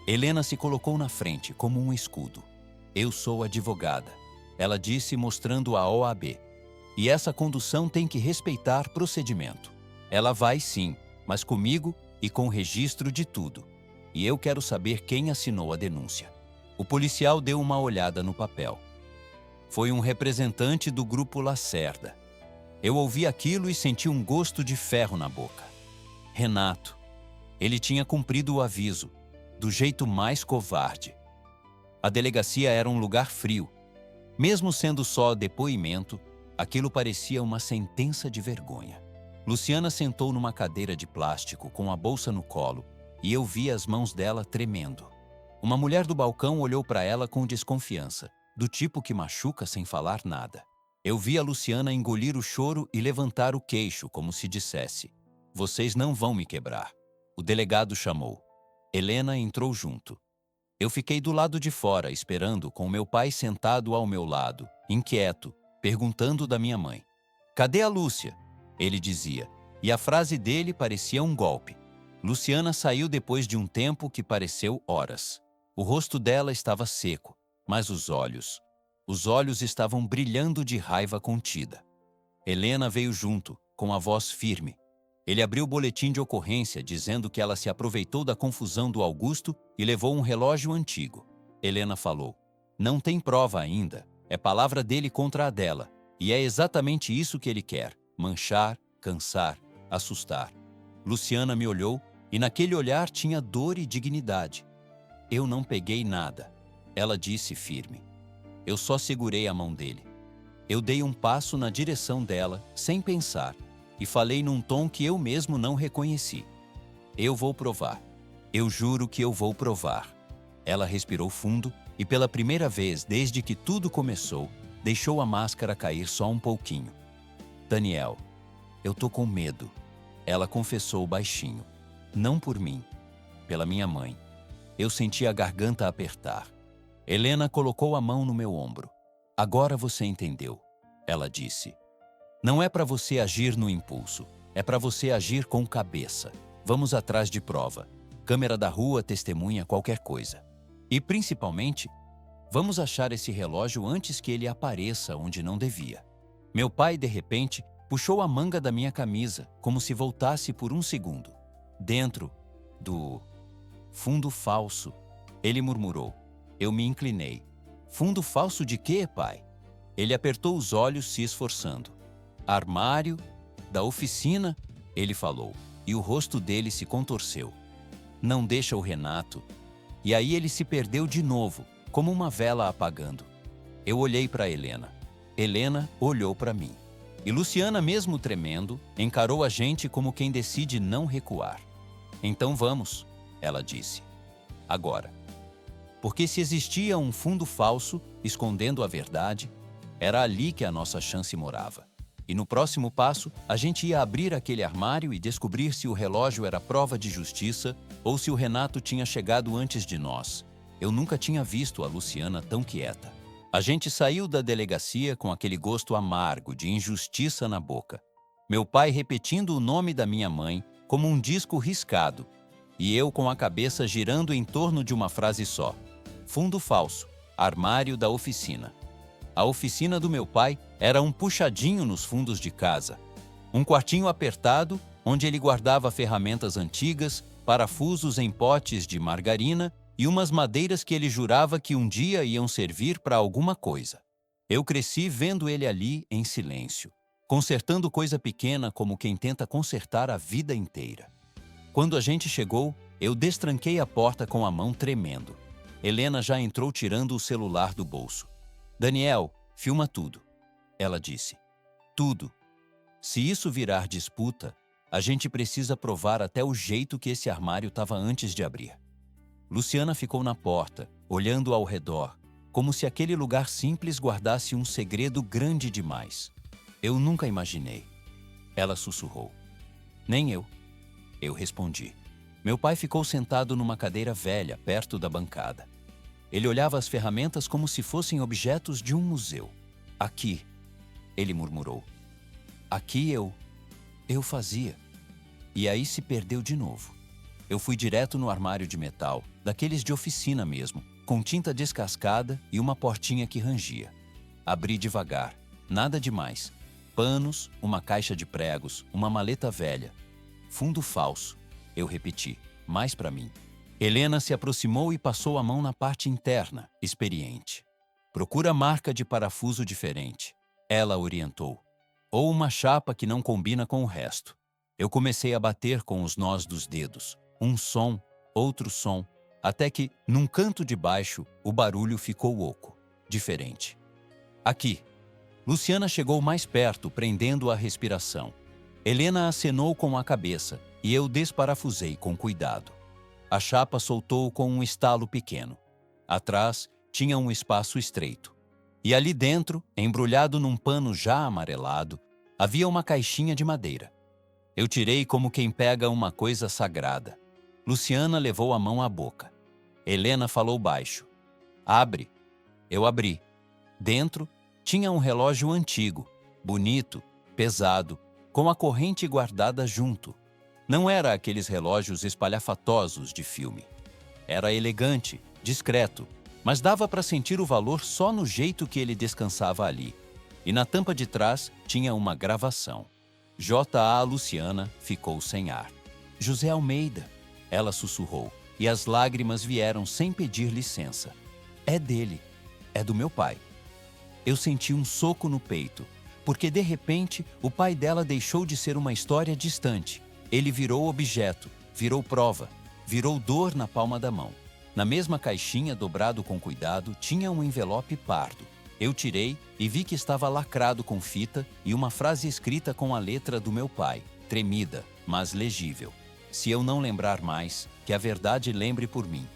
Helena se colocou na frente como um escudo. Eu sou advogada, ela disse mostrando a OAB. E essa condução tem que respeitar procedimento. Ela vai sim, mas comigo e com registro de tudo. E eu quero saber quem assinou a denúncia. O policial deu uma olhada no papel. Foi um representante do grupo Lacerda. Eu ouvi aquilo e senti um gosto de ferro na boca. Renato. Ele tinha cumprido o aviso, do jeito mais covarde. A delegacia era um lugar frio. Mesmo sendo só depoimento, aquilo parecia uma sentença de vergonha. Luciana sentou numa cadeira de plástico com a bolsa no colo e eu vi as mãos dela tremendo. Uma mulher do balcão olhou para ela com desconfiança, do tipo que machuca sem falar nada. Eu vi a Luciana engolir o choro e levantar o queixo, como se dissesse: "Vocês não vão me quebrar." O delegado chamou. Helena entrou junto. Eu fiquei do lado de fora, esperando, com meu pai sentado ao meu lado, inquieto, perguntando da minha mãe. "Cadê a Lúcia?" Ele dizia, e a frase dele parecia um golpe. Luciana saiu depois de um tempo que pareceu horas. O rosto dela estava seco, mas os olhos estavam brilhando de raiva contida. Helena veio junto, com a voz firme. Ele abriu o boletim de ocorrência dizendo que ela se aproveitou da confusão do Augusto e levou um relógio antigo. Helena falou: "Não tem prova ainda, é palavra dele contra a dela, e é exatamente isso que ele quer: manchar, cansar, assustar." Luciana me olhou e naquele olhar tinha dor e dignidade. "Eu não peguei nada," ela disse firme. Eu só segurei a mão dele. Eu dei um passo na direção dela, sem pensar, e falei num tom que eu mesmo não reconheci. "Eu vou provar. Eu juro que eu vou provar." Ela respirou fundo e, pela primeira vez desde que tudo começou, deixou a máscara cair só um pouquinho. "Daniel, eu tô com medo," ela confessou baixinho. "Não por mim, pela minha mãe." Eu senti a garganta apertar. Helena colocou a mão no meu ombro. "Agora você entendeu," ela disse. "Não é para você agir no impulso, é para você agir com cabeça. Vamos atrás de prova. Câmera da rua testemunha qualquer coisa. E, principalmente, vamos achar esse relógio antes que ele apareça onde não devia." Meu pai, de repente, puxou a manga da minha camisa, como se voltasse por um segundo. "Dentro do fundo falso," ele murmurou. Eu me inclinei. "Fundo falso de quê, pai?" Ele apertou os olhos, se esforçando. "Armário da oficina," ele falou, e o rosto dele se contorceu. "Não deixa o Renato." E aí ele se perdeu de novo, como uma vela apagando. Eu olhei para Helena. Helena olhou para mim. E Luciana, mesmo tremendo, encarou a gente como quem decide não recuar. "Então vamos," ela disse. "Agora." Porque se existia um fundo falso, escondendo a verdade, era ali que a nossa chance morava. E no próximo passo, a gente ia abrir aquele armário e descobrir se o relógio era prova de justiça ou se o Renato tinha chegado antes de nós. Eu nunca tinha visto a Luciana tão quieta. A gente saiu da delegacia com aquele gosto amargo de injustiça na boca. Meu pai repetindo o nome da minha mãe como um disco riscado, e eu com a cabeça girando em torno de uma frase só. Fundo falso, armário da oficina. A oficina do meu pai era um puxadinho nos fundos de casa. Um quartinho apertado, onde ele guardava ferramentas antigas, parafusos em potes de margarina e umas madeiras que ele jurava que um dia iam servir para alguma coisa. Eu cresci vendo ele ali em silêncio, consertando coisa pequena como quem tenta consertar a vida inteira. Quando a gente chegou, eu destranquei a porta com a mão tremendo. Helena já entrou tirando o celular do bolso. "Daniel, filma tudo," ela disse. "Tudo. Se isso virar disputa, a gente precisa provar até o jeito que esse armário estava antes de abrir." Luciana ficou na porta, olhando ao redor, como se aquele lugar simples guardasse um segredo grande demais. "Eu nunca imaginei," ela sussurrou. "Nem eu," eu respondi. Meu pai ficou sentado numa cadeira velha, perto da bancada. Ele olhava as ferramentas como se fossem objetos de um museu. "Aqui," ele murmurou. "Aqui eu fazia." E aí se perdeu de novo. Eu fui direto no armário de metal, daqueles de oficina mesmo, com tinta descascada e uma portinha que rangia. Abri devagar, nada demais. Panos, uma caixa de pregos, uma maleta velha. "Fundo falso," eu repeti, mais para mim. Helena se aproximou e passou a mão na parte interna, experiente. "Procura marca de parafuso diferente," ela orientou. "Ou uma chapa que não combina com o resto." Eu comecei a bater com os nós dos dedos. Um som, outro som, até que, num canto de baixo, o barulho ficou oco, diferente. Aqui. Luciana chegou mais perto, prendendo a respiração. Helena acenou com a cabeça e eu desparafusei com cuidado. A chapa soltou com um estalo pequeno. Atrás tinha um espaço estreito. E ali dentro, embrulhado num pano já amarelado, havia uma caixinha de madeira. Eu tirei como quem pega uma coisa sagrada. Luciana levou a mão à boca. Helena falou baixo. Abre. Eu abri. Dentro tinha um relógio antigo, bonito, pesado, com a corrente guardada junto. Não era aqueles relógios espalhafatosos de filme. Era elegante, discreto, mas dava para sentir o valor só no jeito que ele descansava ali. E na tampa de trás tinha uma gravação. J.A. Luciana ficou sem ar. José Almeida, ela sussurrou, e as lágrimas vieram sem pedir licença. É dele, é do meu pai. Eu senti um soco no peito, porque de repente o pai dela deixou de ser uma história distante. Ele virou objeto, virou prova, virou dor na palma da mão. Na mesma caixinha, dobrado com cuidado, tinha um envelope pardo. Eu tirei e vi que estava lacrado com fita e uma frase escrita com a letra do meu pai, tremida, mas legível. Se eu não lembrar mais, que a verdade lembre por mim.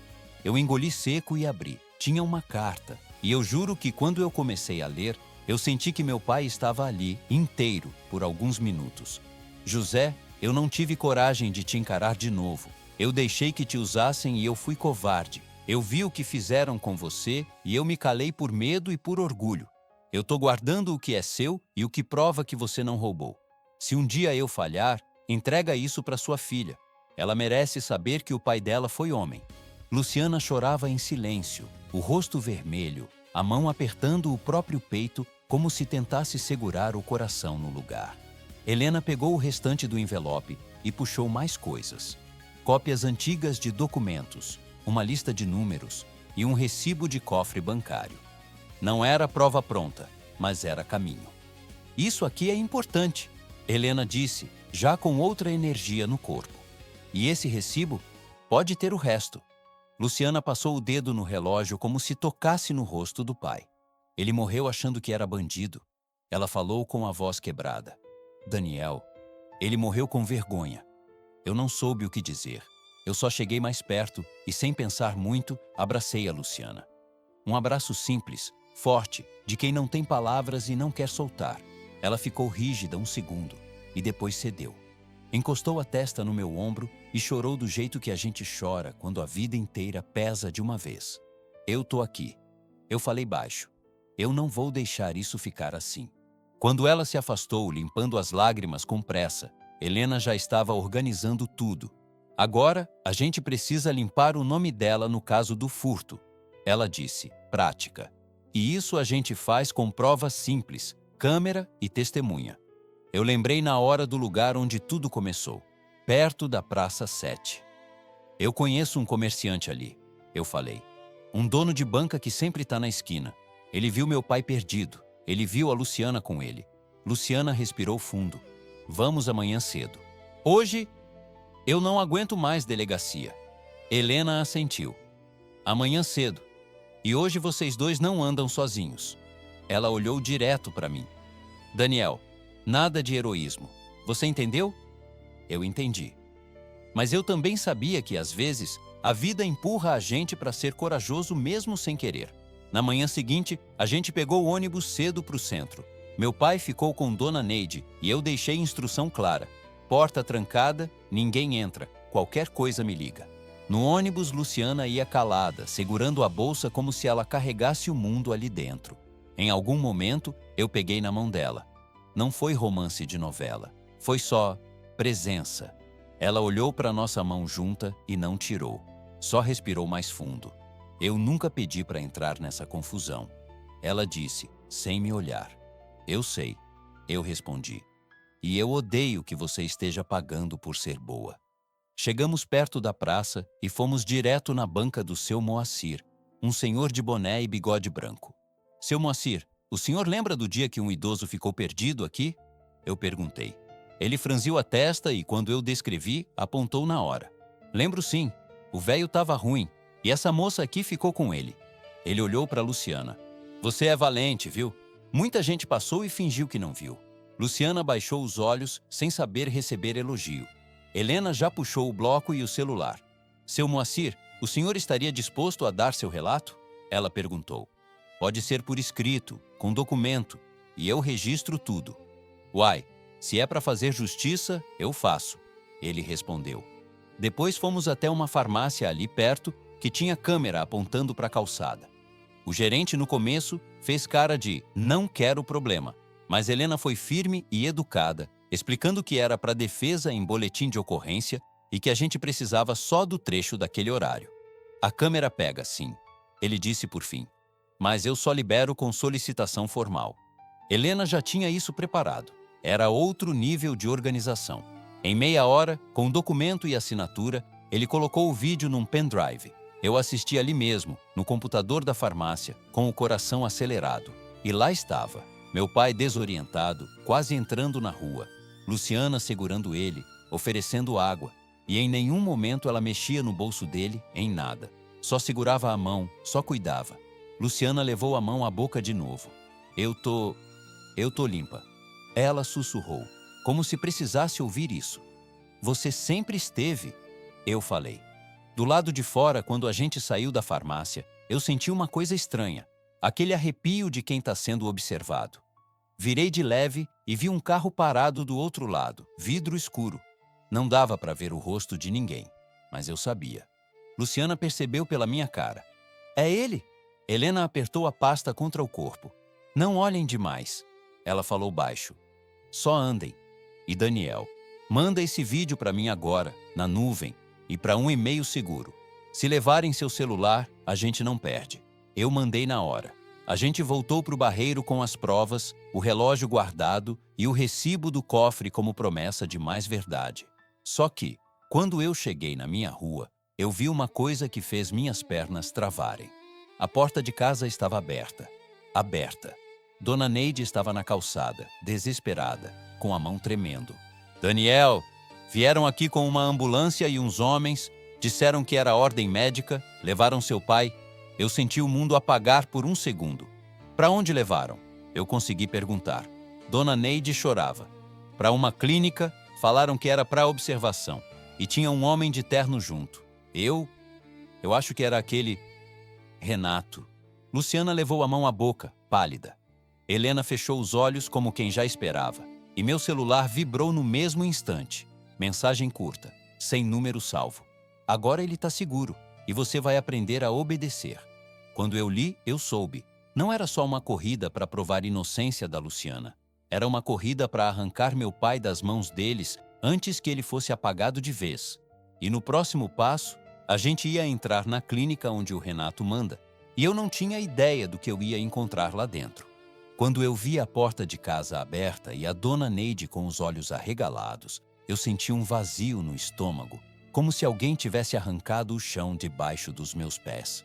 Eu engoli seco e abri. Tinha uma carta, e eu juro que quando eu comecei a ler, eu senti que meu pai estava ali, inteiro, por alguns minutos. José, eu não tive coragem de te encarar de novo. Eu deixei que te usassem e eu fui covarde. Eu vi o que fizeram com você e eu me calei por medo e por orgulho. Eu tô guardando o que é seu e o que prova que você não roubou. Se um dia eu falhar, entrega isso para sua filha. Ela merece saber que o pai dela foi homem. Luciana chorava em silêncio, o rosto vermelho, a mão apertando o próprio peito como se tentasse segurar o coração no lugar. Helena pegou o restante do envelope e puxou mais coisas. Cópias antigas de documentos, uma lista de números e um recibo de cofre bancário. Não era prova pronta, mas era caminho. Isso aqui é importante, Helena disse, já com outra energia no corpo. E esse recibo pode ter o resto. Luciana passou o dedo no relógio como se tocasse no rosto do pai. Ele morreu achando que era bandido. Ela falou com a voz quebrada. Daniel, ele morreu com vergonha. Eu não soube o que dizer. Eu só cheguei mais perto e, sem pensar muito, abracei a Luciana. Um abraço simples, forte, de quem não tem palavras e não quer soltar. Ela ficou rígida um segundo e depois cedeu. Encostou a testa no meu ombro e chorou do jeito que a gente chora quando a vida inteira pesa de uma vez. Eu tô aqui. Eu falei baixo. Eu não vou deixar isso ficar assim. Quando ela se afastou, limpando as lágrimas com pressa, Helena já estava organizando tudo. Agora, a gente precisa limpar o nome dela no caso do furto. Ela disse, prática. E isso a gente faz com provas simples, câmera e testemunha. Eu lembrei na hora do lugar onde tudo começou, perto da Praça 7. Eu conheço um comerciante ali, eu falei. Um dono de banca que sempre está na esquina. Ele viu meu pai perdido. Ele viu a Luciana com ele. Luciana respirou fundo. Vamos amanhã cedo. Hoje, eu não aguento mais delegacia. Helena assentiu. Amanhã cedo. E hoje vocês dois não andam sozinhos. Ela olhou direto para mim. Daniel, nada de heroísmo. Você entendeu? Eu entendi. Mas eu também sabia que, às vezes, a vida empurra a gente para ser corajoso mesmo sem querer. Na manhã seguinte, a gente pegou o ônibus cedo para o centro. Meu pai ficou com Dona Neide e eu deixei instrução clara. Porta trancada, ninguém entra. Qualquer coisa me liga. No ônibus, Luciana ia calada, segurando a bolsa como se ela carregasse o mundo ali dentro. Em algum momento, eu peguei na mão dela. Não foi romance de novela. Foi só presença. Ela olhou para nossa mão junta e não tirou. Só respirou mais fundo. Eu nunca pedi para entrar nessa confusão. Ela disse, sem me olhar. Eu sei. Eu respondi. E eu odeio que você esteja pagando por ser boa. Chegamos perto da praça e fomos direto na banca do seu Moacir, um senhor de boné e bigode branco. Seu Moacir, o senhor lembra do dia que um idoso ficou perdido aqui? Eu perguntei. Ele franziu a testa e, quando eu descrevi, apontou na hora. Lembro sim. O velho estava ruim e essa moça aqui ficou com ele. Ele olhou para Luciana. Você é valente, viu? Muita gente passou e fingiu que não viu. Luciana baixou os olhos, sem saber receber elogio. Helena já puxou o bloco e o celular. Seu Moacir, o senhor estaria disposto a dar seu relato? Ela perguntou. Pode ser por escrito, com documento, e eu registro tudo. Uai, se é para fazer justiça, eu faço. Ele respondeu. Depois fomos até uma farmácia ali perto que tinha câmera apontando para a calçada. O gerente, no começo, fez cara de não quero problema, mas Helena foi firme e educada, explicando que era para defesa em boletim de ocorrência e que a gente precisava só do trecho daquele horário. A câmera pega, sim, ele disse por fim, mas eu só libero com solicitação formal. Helena já tinha isso preparado. Era outro nível de organização. Em meia hora, com documento e assinatura, ele colocou o vídeo num pendrive. Eu assisti ali mesmo, no computador da farmácia, com o coração acelerado. E lá estava, meu pai desorientado, quase entrando na rua. Luciana segurando ele, oferecendo água. E em nenhum momento ela mexia no bolso dele, em nada. Só segurava a mão, só cuidava. Luciana levou a mão à boca de novo. Eu tô limpa. Ela sussurrou, como se precisasse ouvir isso. Você sempre esteve, eu falei. Do lado de fora, quando a gente saiu da farmácia, eu senti uma coisa estranha, aquele arrepio de quem está sendo observado. Virei de leve e vi um carro parado do outro lado, vidro escuro. Não dava para ver o rosto de ninguém, mas eu sabia. Luciana percebeu pela minha cara. É ele? Helena apertou a pasta contra o corpo. Não olhem demais. Ela falou baixo. Só andem. E Daniel, manda esse vídeo para mim agora, na nuvem, e para um e-mail seguro. Se levarem seu celular, a gente não perde. Eu mandei na hora. A gente voltou para o barreiro com as provas, o relógio guardado e o recibo do cofre como promessa de mais verdade. Só que, quando eu cheguei na minha rua, eu vi uma coisa que fez minhas pernas travarem. A porta de casa estava aberta. Aberta. Dona Neide estava na calçada, desesperada, com a mão tremendo. Daniel, vieram aqui com uma ambulância e uns homens, disseram que era ordem médica, levaram seu pai. Eu senti o mundo apagar por um segundo. Para onde levaram? Eu consegui perguntar. Dona Neide chorava. Para uma clínica, falaram que era para observação. E tinha um homem de terno junto. Eu acho que era aquele Renato. Luciana levou a mão à boca, pálida. Helena fechou os olhos como quem já esperava, e meu celular vibrou no mesmo instante. Mensagem curta, sem número salvo. Agora ele está seguro, e você vai aprender a obedecer. Quando eu li, eu soube. Não era só uma corrida para provar inocência da Luciana. Era uma corrida para arrancar meu pai das mãos deles antes que ele fosse apagado de vez. E no próximo passo, a gente ia entrar na clínica onde o Renato manda, e eu não tinha ideia do que eu ia encontrar lá dentro. Quando eu vi a porta de casa aberta e a Dona Neide com os olhos arregalados, eu senti um vazio no estômago, como se alguém tivesse arrancado o chão debaixo dos meus pés.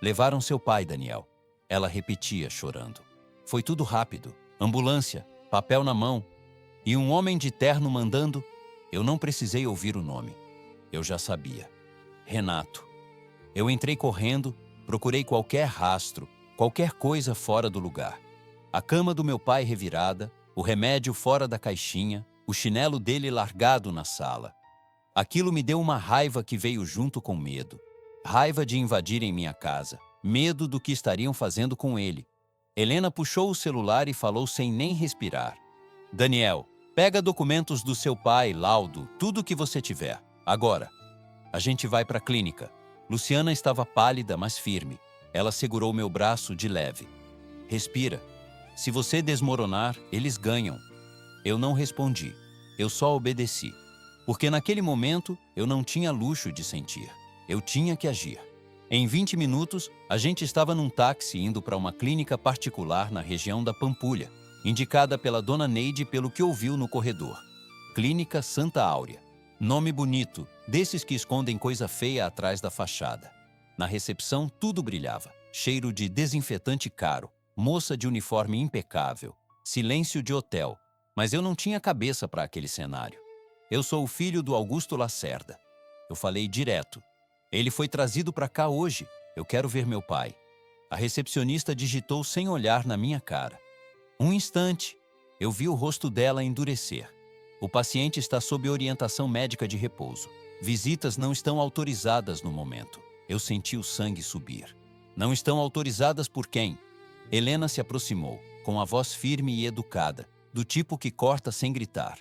Levaram seu pai, Daniel. Ela repetia, chorando. Foi tudo rápido. Ambulância, papel na mão. E um homem de terno mandando. Eu não precisei ouvir o nome. Eu já sabia. Renato. Eu entrei correndo, procurei qualquer rastro, qualquer coisa fora do lugar. A cama do meu pai revirada, o remédio fora da caixinha, o chinelo dele largado na sala. Aquilo me deu uma raiva que veio junto com medo. Raiva de invadirem minha casa, medo do que estariam fazendo com ele. Helena puxou o celular e falou sem nem respirar. Daniel, pega documentos do seu pai, laudo, tudo que você tiver. Agora. A gente vai para a clínica. Luciana estava pálida, mas firme. Ela segurou meu braço de leve. Respira. Se você desmoronar, eles ganham. Eu não respondi. Eu só obedeci. Porque naquele momento, eu não tinha luxo de sentir. Eu tinha que agir. Em 20 minutos, a gente estava num táxi indo para uma clínica particular na região da Pampulha, indicada pela Dona Neide pelo que ouviu no corredor. Clínica Santa Áurea. Nome bonito, desses que escondem coisa feia atrás da fachada. Na recepção, tudo brilhava. Cheiro de desinfetante caro, moça de uniforme impecável, silêncio de hotel. Mas eu não tinha cabeça para aquele cenário. Eu sou o filho do Augusto Lacerda. Eu falei direto. Ele foi trazido para cá hoje. Eu quero ver meu pai. A recepcionista digitou sem olhar na minha cara. Um instante. Eu vi o rosto dela endurecer. O paciente está sob orientação médica de repouso. Visitas não estão autorizadas no momento. Eu senti o sangue subir. Não estão autorizadas por quem? Helena se aproximou, com a voz firme e educada, do tipo que corta sem gritar.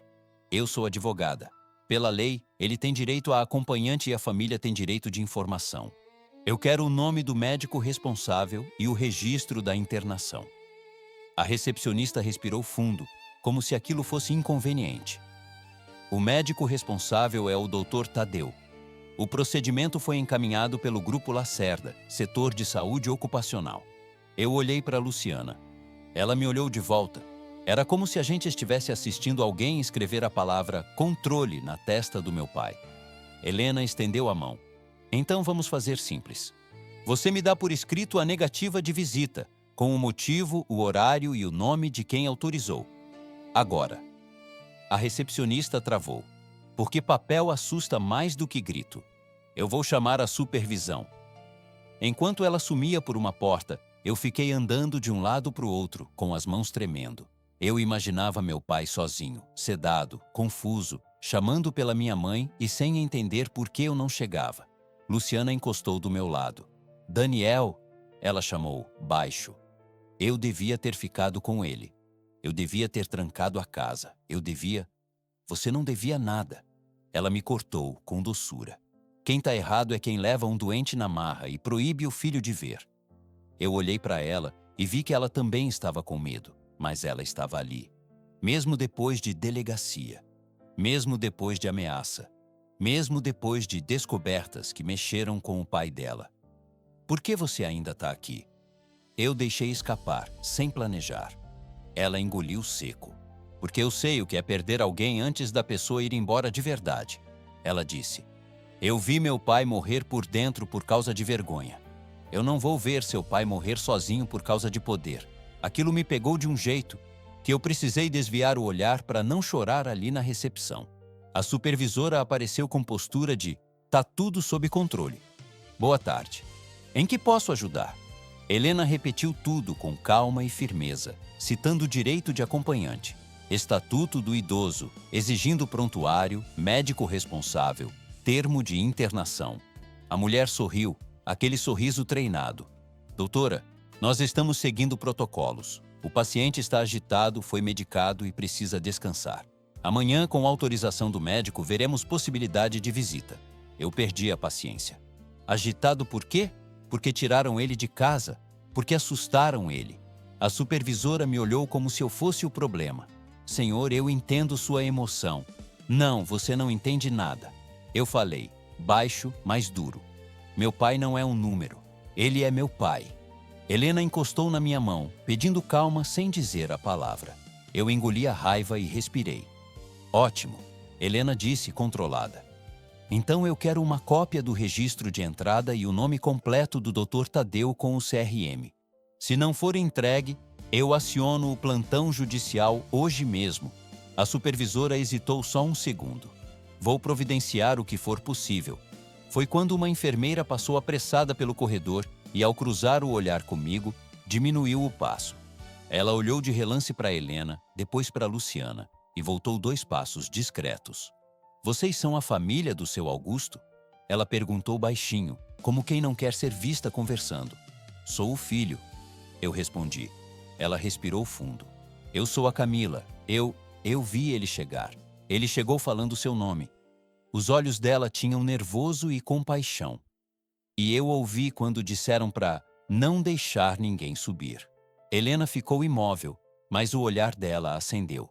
Eu sou advogada. Pela lei, ele tem direito a acompanhante e a família tem direito de informação. Eu quero o nome do médico responsável e o registro da internação. A recepcionista respirou fundo, como se aquilo fosse inconveniente. O médico responsável é o Dr. Tadeu. O procedimento foi encaminhado pelo Grupo Lacerda, setor de saúde ocupacional. Eu olhei para Luciana. Ela me olhou de volta. Era como se a gente estivesse assistindo alguém escrever a palavra controle na testa do meu pai. Helena estendeu a mão. Então vamos fazer simples. Você me dá por escrito a negativa de visita, com o motivo, o horário e o nome de quem autorizou. Agora. A recepcionista travou. Porque papel assusta mais do que grito. Eu vou chamar a supervisão. Enquanto ela sumia por uma porta, eu fiquei andando de um lado para o outro, com as mãos tremendo. Eu imaginava meu pai sozinho, sedado, confuso, chamando pela minha mãe e sem entender por que eu não chegava. Luciana encostou do meu lado. Daniel, ela chamou, baixo. Eu devia ter ficado com ele. Eu devia ter trancado a casa. Você não devia nada. Ela me cortou com doçura. Quem tá errado é quem leva um doente na marra e proíbe o filho de ver. Eu olhei para ela e vi que ela também estava com medo, mas ela estava ali. Mesmo depois de delegacia. Mesmo depois de ameaça. Mesmo depois de descobertas que mexeram com o pai dela. Por que você ainda está aqui? Eu deixei escapar, sem planejar. Ela engoliu seco. Porque eu sei o que é perder alguém antes da pessoa ir embora de verdade. Ela disse, eu vi meu pai morrer por dentro por causa de vergonha. Eu não vou ver seu pai morrer sozinho por causa de poder. Aquilo me pegou de um jeito que eu precisei desviar o olhar para não chorar ali na recepção. A supervisora apareceu com postura de, tá tudo sob controle. Boa tarde. Em que posso ajudar? Helena repetiu tudo com calma e firmeza, citando o direito de acompanhante. Estatuto do idoso, exigindo prontuário, médico responsável, termo de internação. A mulher sorriu, aquele sorriso treinado. Doutora, nós estamos seguindo protocolos. O paciente está agitado, foi medicado e precisa descansar. Amanhã, com autorização do médico, veremos possibilidade de visita. Eu perdi a paciência. Agitado por quê? Porque tiraram ele de casa, porque assustaram ele. A supervisora me olhou como se eu fosse o problema. Senhor, eu entendo sua emoção. Não, você não entende nada. Eu falei, baixo, mas duro. Meu pai não é um número. Ele é meu pai. Helena encostou na minha mão, pedindo calma sem dizer a palavra. Eu engoli a raiva e respirei. Ótimo, Helena disse controlada. Então eu quero uma cópia do registro de entrada e o nome completo do Dr. Tadeu com o CRM. Se não for entregue, eu aciono o plantão judicial hoje mesmo. A supervisora hesitou só um segundo. Vou providenciar o que for possível. Foi quando uma enfermeira passou apressada pelo corredor e, ao cruzar o olhar comigo, diminuiu o passo. Ela olhou de relance para Helena, depois para Luciana, e voltou 2 passos discretos. Vocês são a família do seu Augusto? Ela perguntou baixinho, como quem não quer ser vista conversando. Sou o filho. Eu respondi. Ela respirou fundo. Eu sou a Camila. Eu vi ele chegar. Ele chegou falando seu nome. Os olhos dela tinham nervoso e compaixão. E eu ouvi quando disseram para não deixar ninguém subir. Helena ficou imóvel, mas o olhar dela acendeu.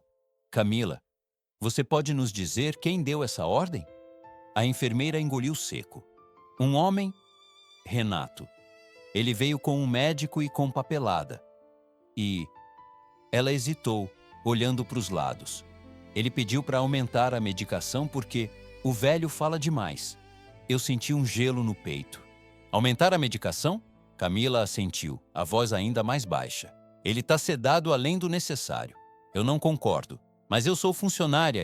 Camila, você pode nos dizer quem deu essa ordem? A enfermeira engoliu seco. Um homem? Renato. Ele veio com um médico e com papelada. E... Ela hesitou, olhando para os lados. Ele pediu para aumentar a medicação porque o velho fala demais. Eu senti um gelo no peito. Aumentar a medicação? Camila assentiu, a voz ainda mais baixa. Ele está sedado além do necessário. Eu não concordo. Mas eu sou funcionária,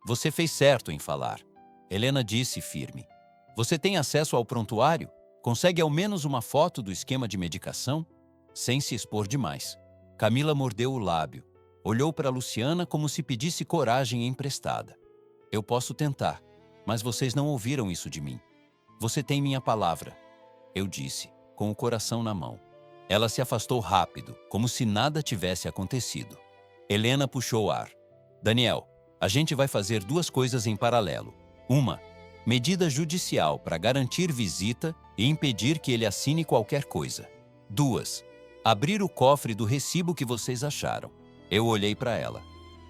Você fez certo em falar. Helena disse firme. Você tem acesso ao prontuário? Consegue ao menos uma foto do esquema de medicação? Sem se expor demais. Camila mordeu o lábio. Olhou para Luciana como se pedisse coragem emprestada. Eu posso tentar, mas vocês não ouviram isso de mim. Você tem minha palavra, eu disse, com o coração na mão. Ela se afastou rápido, como se nada tivesse acontecido. Helena puxou ar. Daniel, a gente vai fazer duas coisas em paralelo. Uma, medida judicial para garantir visita e impedir que ele assine qualquer coisa. Duas, abrir o cofre do recibo que vocês acharam. Eu olhei para ela.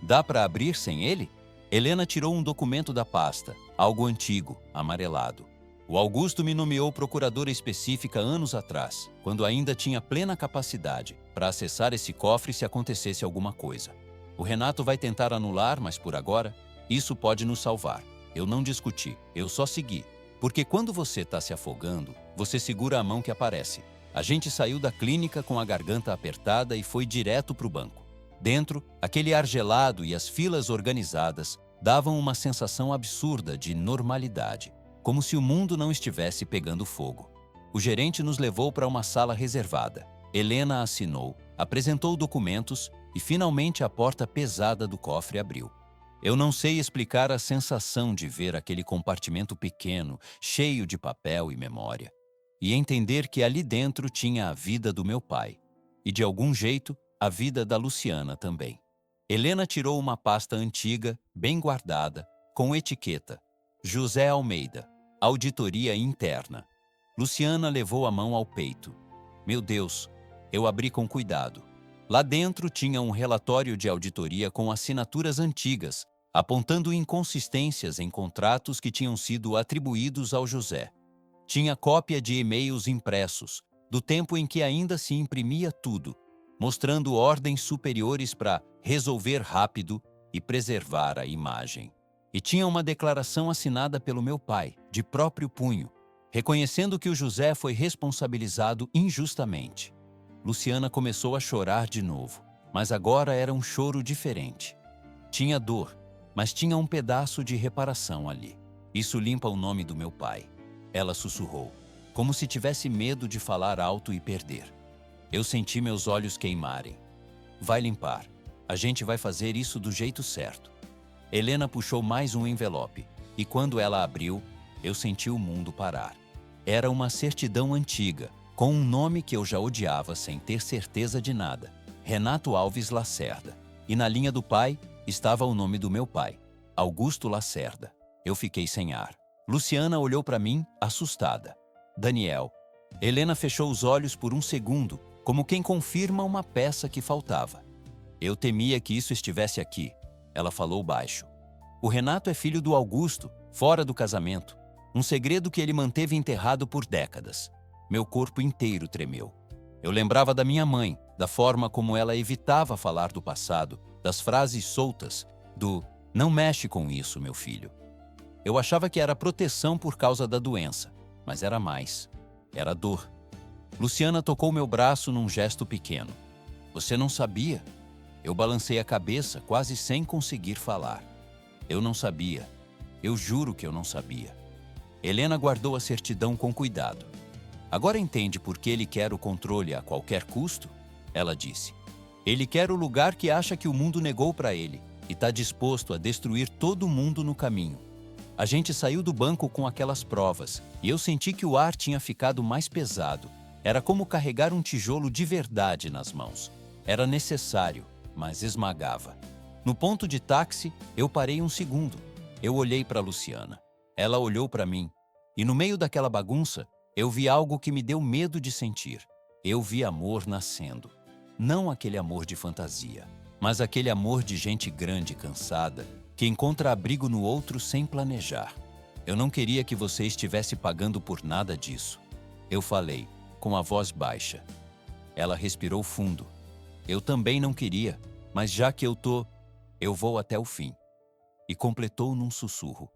Dá para abrir sem ele? Helena tirou um documento da pasta, algo antigo, amarelado. O Augusto me nomeou procuradora específica anos atrás, quando ainda tinha plena capacidade para acessar esse cofre se acontecesse alguma coisa. O Renato vai tentar anular, mas por agora, isso pode nos salvar. Eu não discuti, eu só segui. Porque quando você está se afogando, você segura a mão que aparece. A gente saiu da clínica com a garganta apertada e foi direto para o banco. Dentro, aquele ar gelado e as filas organizadas davam uma sensação absurda de normalidade, como se o mundo não estivesse pegando fogo. O gerente nos levou para uma sala reservada. Helena assinou, apresentou documentos e finalmente a porta pesada do cofre abriu. Eu não sei explicar a sensação de ver aquele compartimento pequeno, cheio de papel e memória, e entender que ali dentro tinha a vida do meu pai, e de algum jeito, a vida da Luciana também. Helena tirou uma pasta antiga, bem guardada, com etiqueta: José Almeida, Auditoria Interna. Luciana levou a mão ao peito. Meu Deus, eu abri com cuidado. Lá dentro tinha um relatório de auditoria com assinaturas antigas, apontando inconsistências em contratos que tinham sido atribuídos ao José. Tinha cópia de e-mails impressos, do tempo em que ainda se imprimia tudo, mostrando ordens superiores para resolver rápido e preservar a imagem. E tinha uma declaração assinada pelo meu pai, de próprio punho, reconhecendo que o José foi responsabilizado injustamente. Luciana começou a chorar de novo, mas agora era um choro diferente. Tinha dor, mas tinha um pedaço de reparação ali. Isso limpa o nome do meu pai. Ela sussurrou, como se tivesse medo de falar alto e perder. Eu senti meus olhos queimarem. Vai limpar. A gente vai fazer isso do jeito certo. Helena puxou mais um envelope, e quando ela abriu, eu senti o mundo parar. Era uma certidão antiga, com um nome que eu já odiava sem ter certeza de nada. Renato Alves Lacerda. E na linha do pai, estava o nome do meu pai, Augusto Lacerda. Eu fiquei sem ar. Luciana olhou para mim, assustada. Daniel. Helena fechou os olhos por um segundo, como quem confirma uma peça que faltava. Eu temia que isso estivesse aqui. Ela falou baixo. O Renato é filho do Augusto, fora do casamento. Um segredo que ele manteve enterrado por décadas. Meu corpo inteiro tremeu. Eu lembrava da minha mãe, da forma como ela evitava falar do passado, das frases soltas, do "não mexe com isso, meu filho". Eu achava que era proteção por causa da doença, mas era mais. Era dor. Luciana tocou meu braço num gesto pequeno. Você não sabia? Eu balancei a cabeça, quase sem conseguir falar. Eu não sabia. Eu juro que eu não sabia. Helena guardou a certidão com cuidado. Agora entende por que ele quer o controle a qualquer custo? Ela disse. Ele quer o lugar que acha que o mundo negou para ele e está disposto a destruir todo mundo no caminho. A gente saiu do banco com aquelas provas e eu senti que o ar tinha ficado mais pesado. Era como carregar um tijolo de verdade nas mãos. Era necessário, mas esmagava. No ponto de táxi, eu parei um segundo. Eu olhei para Luciana. Ela olhou para mim. E no meio daquela bagunça, eu vi algo que me deu medo de sentir. Eu vi amor nascendo. Não aquele amor de fantasia, mas aquele amor de gente grande e cansada, que encontra abrigo no outro sem planejar. Eu não queria que você estivesse pagando por nada disso. Eu falei, com a voz baixa. Ela respirou fundo. Eu também não queria, mas já que eu vou até o fim. E completou num sussurro.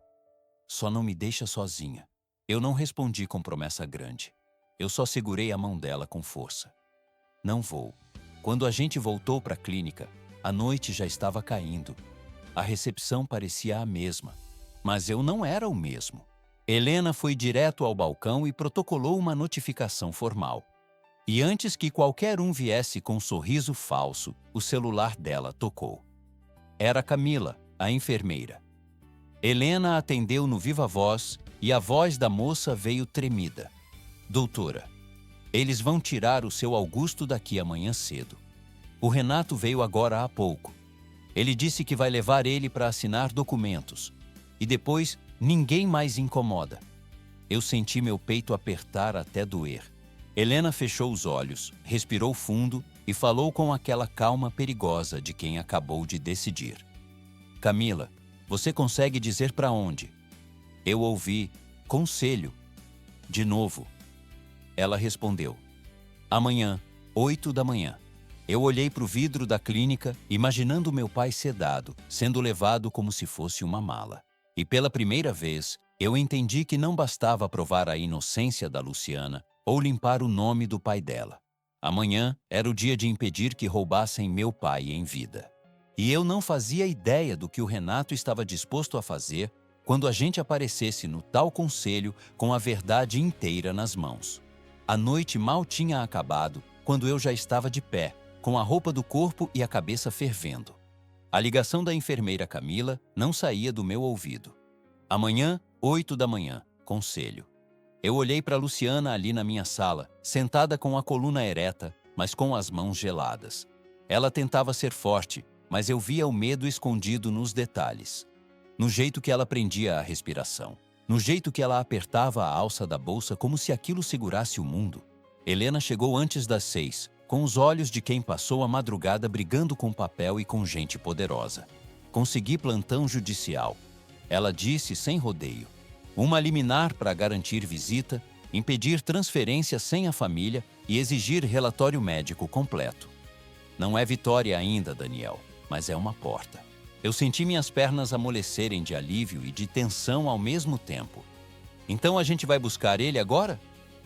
Só não me deixa sozinha. Eu não respondi com promessa grande. Eu só segurei a mão dela com força. Não vou. Quando a gente voltou para a clínica, a noite já estava caindo. A recepção parecia a mesma, mas eu não era o mesmo. Helena foi direto ao balcão e protocolou uma notificação formal. E antes que qualquer um viesse com um sorriso falso, o celular dela tocou. Era Camila, a enfermeira. Helena atendeu no viva voz e a voz da moça veio tremida. Doutora, eles vão tirar o seu Augusto daqui amanhã cedo. O Renato veio agora há pouco. Ele disse que vai levar ele para assinar documentos. E depois ninguém mais incomoda. Eu senti meu peito apertar até doer. Helena fechou os olhos, respirou fundo e falou com aquela calma perigosa de quem acabou de decidir. Camila, você consegue dizer para onde? Eu ouvi, conselho. De novo. Ela respondeu, amanhã, 8 da manhã. Eu olhei para o vidro da clínica, imaginando meu pai sedado, sendo levado como se fosse uma mala. E pela primeira vez, eu entendi que não bastava provar a inocência da Luciana ou limpar o nome do pai dela. Amanhã era o dia de impedir que roubassem meu pai em vida. E eu não fazia ideia do que o Renato estava disposto a fazer quando a gente aparecesse no tal conselho com a verdade inteira nas mãos. A noite mal tinha acabado quando eu já estava de pé, com a roupa do corpo e a cabeça fervendo. A ligação da enfermeira Camila não saía do meu ouvido. Amanhã, 8 da manhã, conselho. Eu olhei para Luciana ali na minha sala, sentada com a coluna ereta, mas com as mãos geladas. Ela tentava ser forte, mas eu via o medo escondido nos detalhes. No jeito que ela prendia a respiração. No jeito que ela apertava a alça da bolsa como se aquilo segurasse o mundo. Helena chegou antes das 6, com os olhos de quem passou a madrugada brigando com papel e com gente poderosa. Consegui plantão judicial. Ela disse sem rodeio. Uma liminar para garantir visita, impedir transferência sem a família e exigir relatório médico completo. Não é vitória ainda, Daniel, mas é uma porta. Eu senti minhas pernas amolecerem de alívio e de tensão ao mesmo tempo. Então a gente vai buscar ele agora?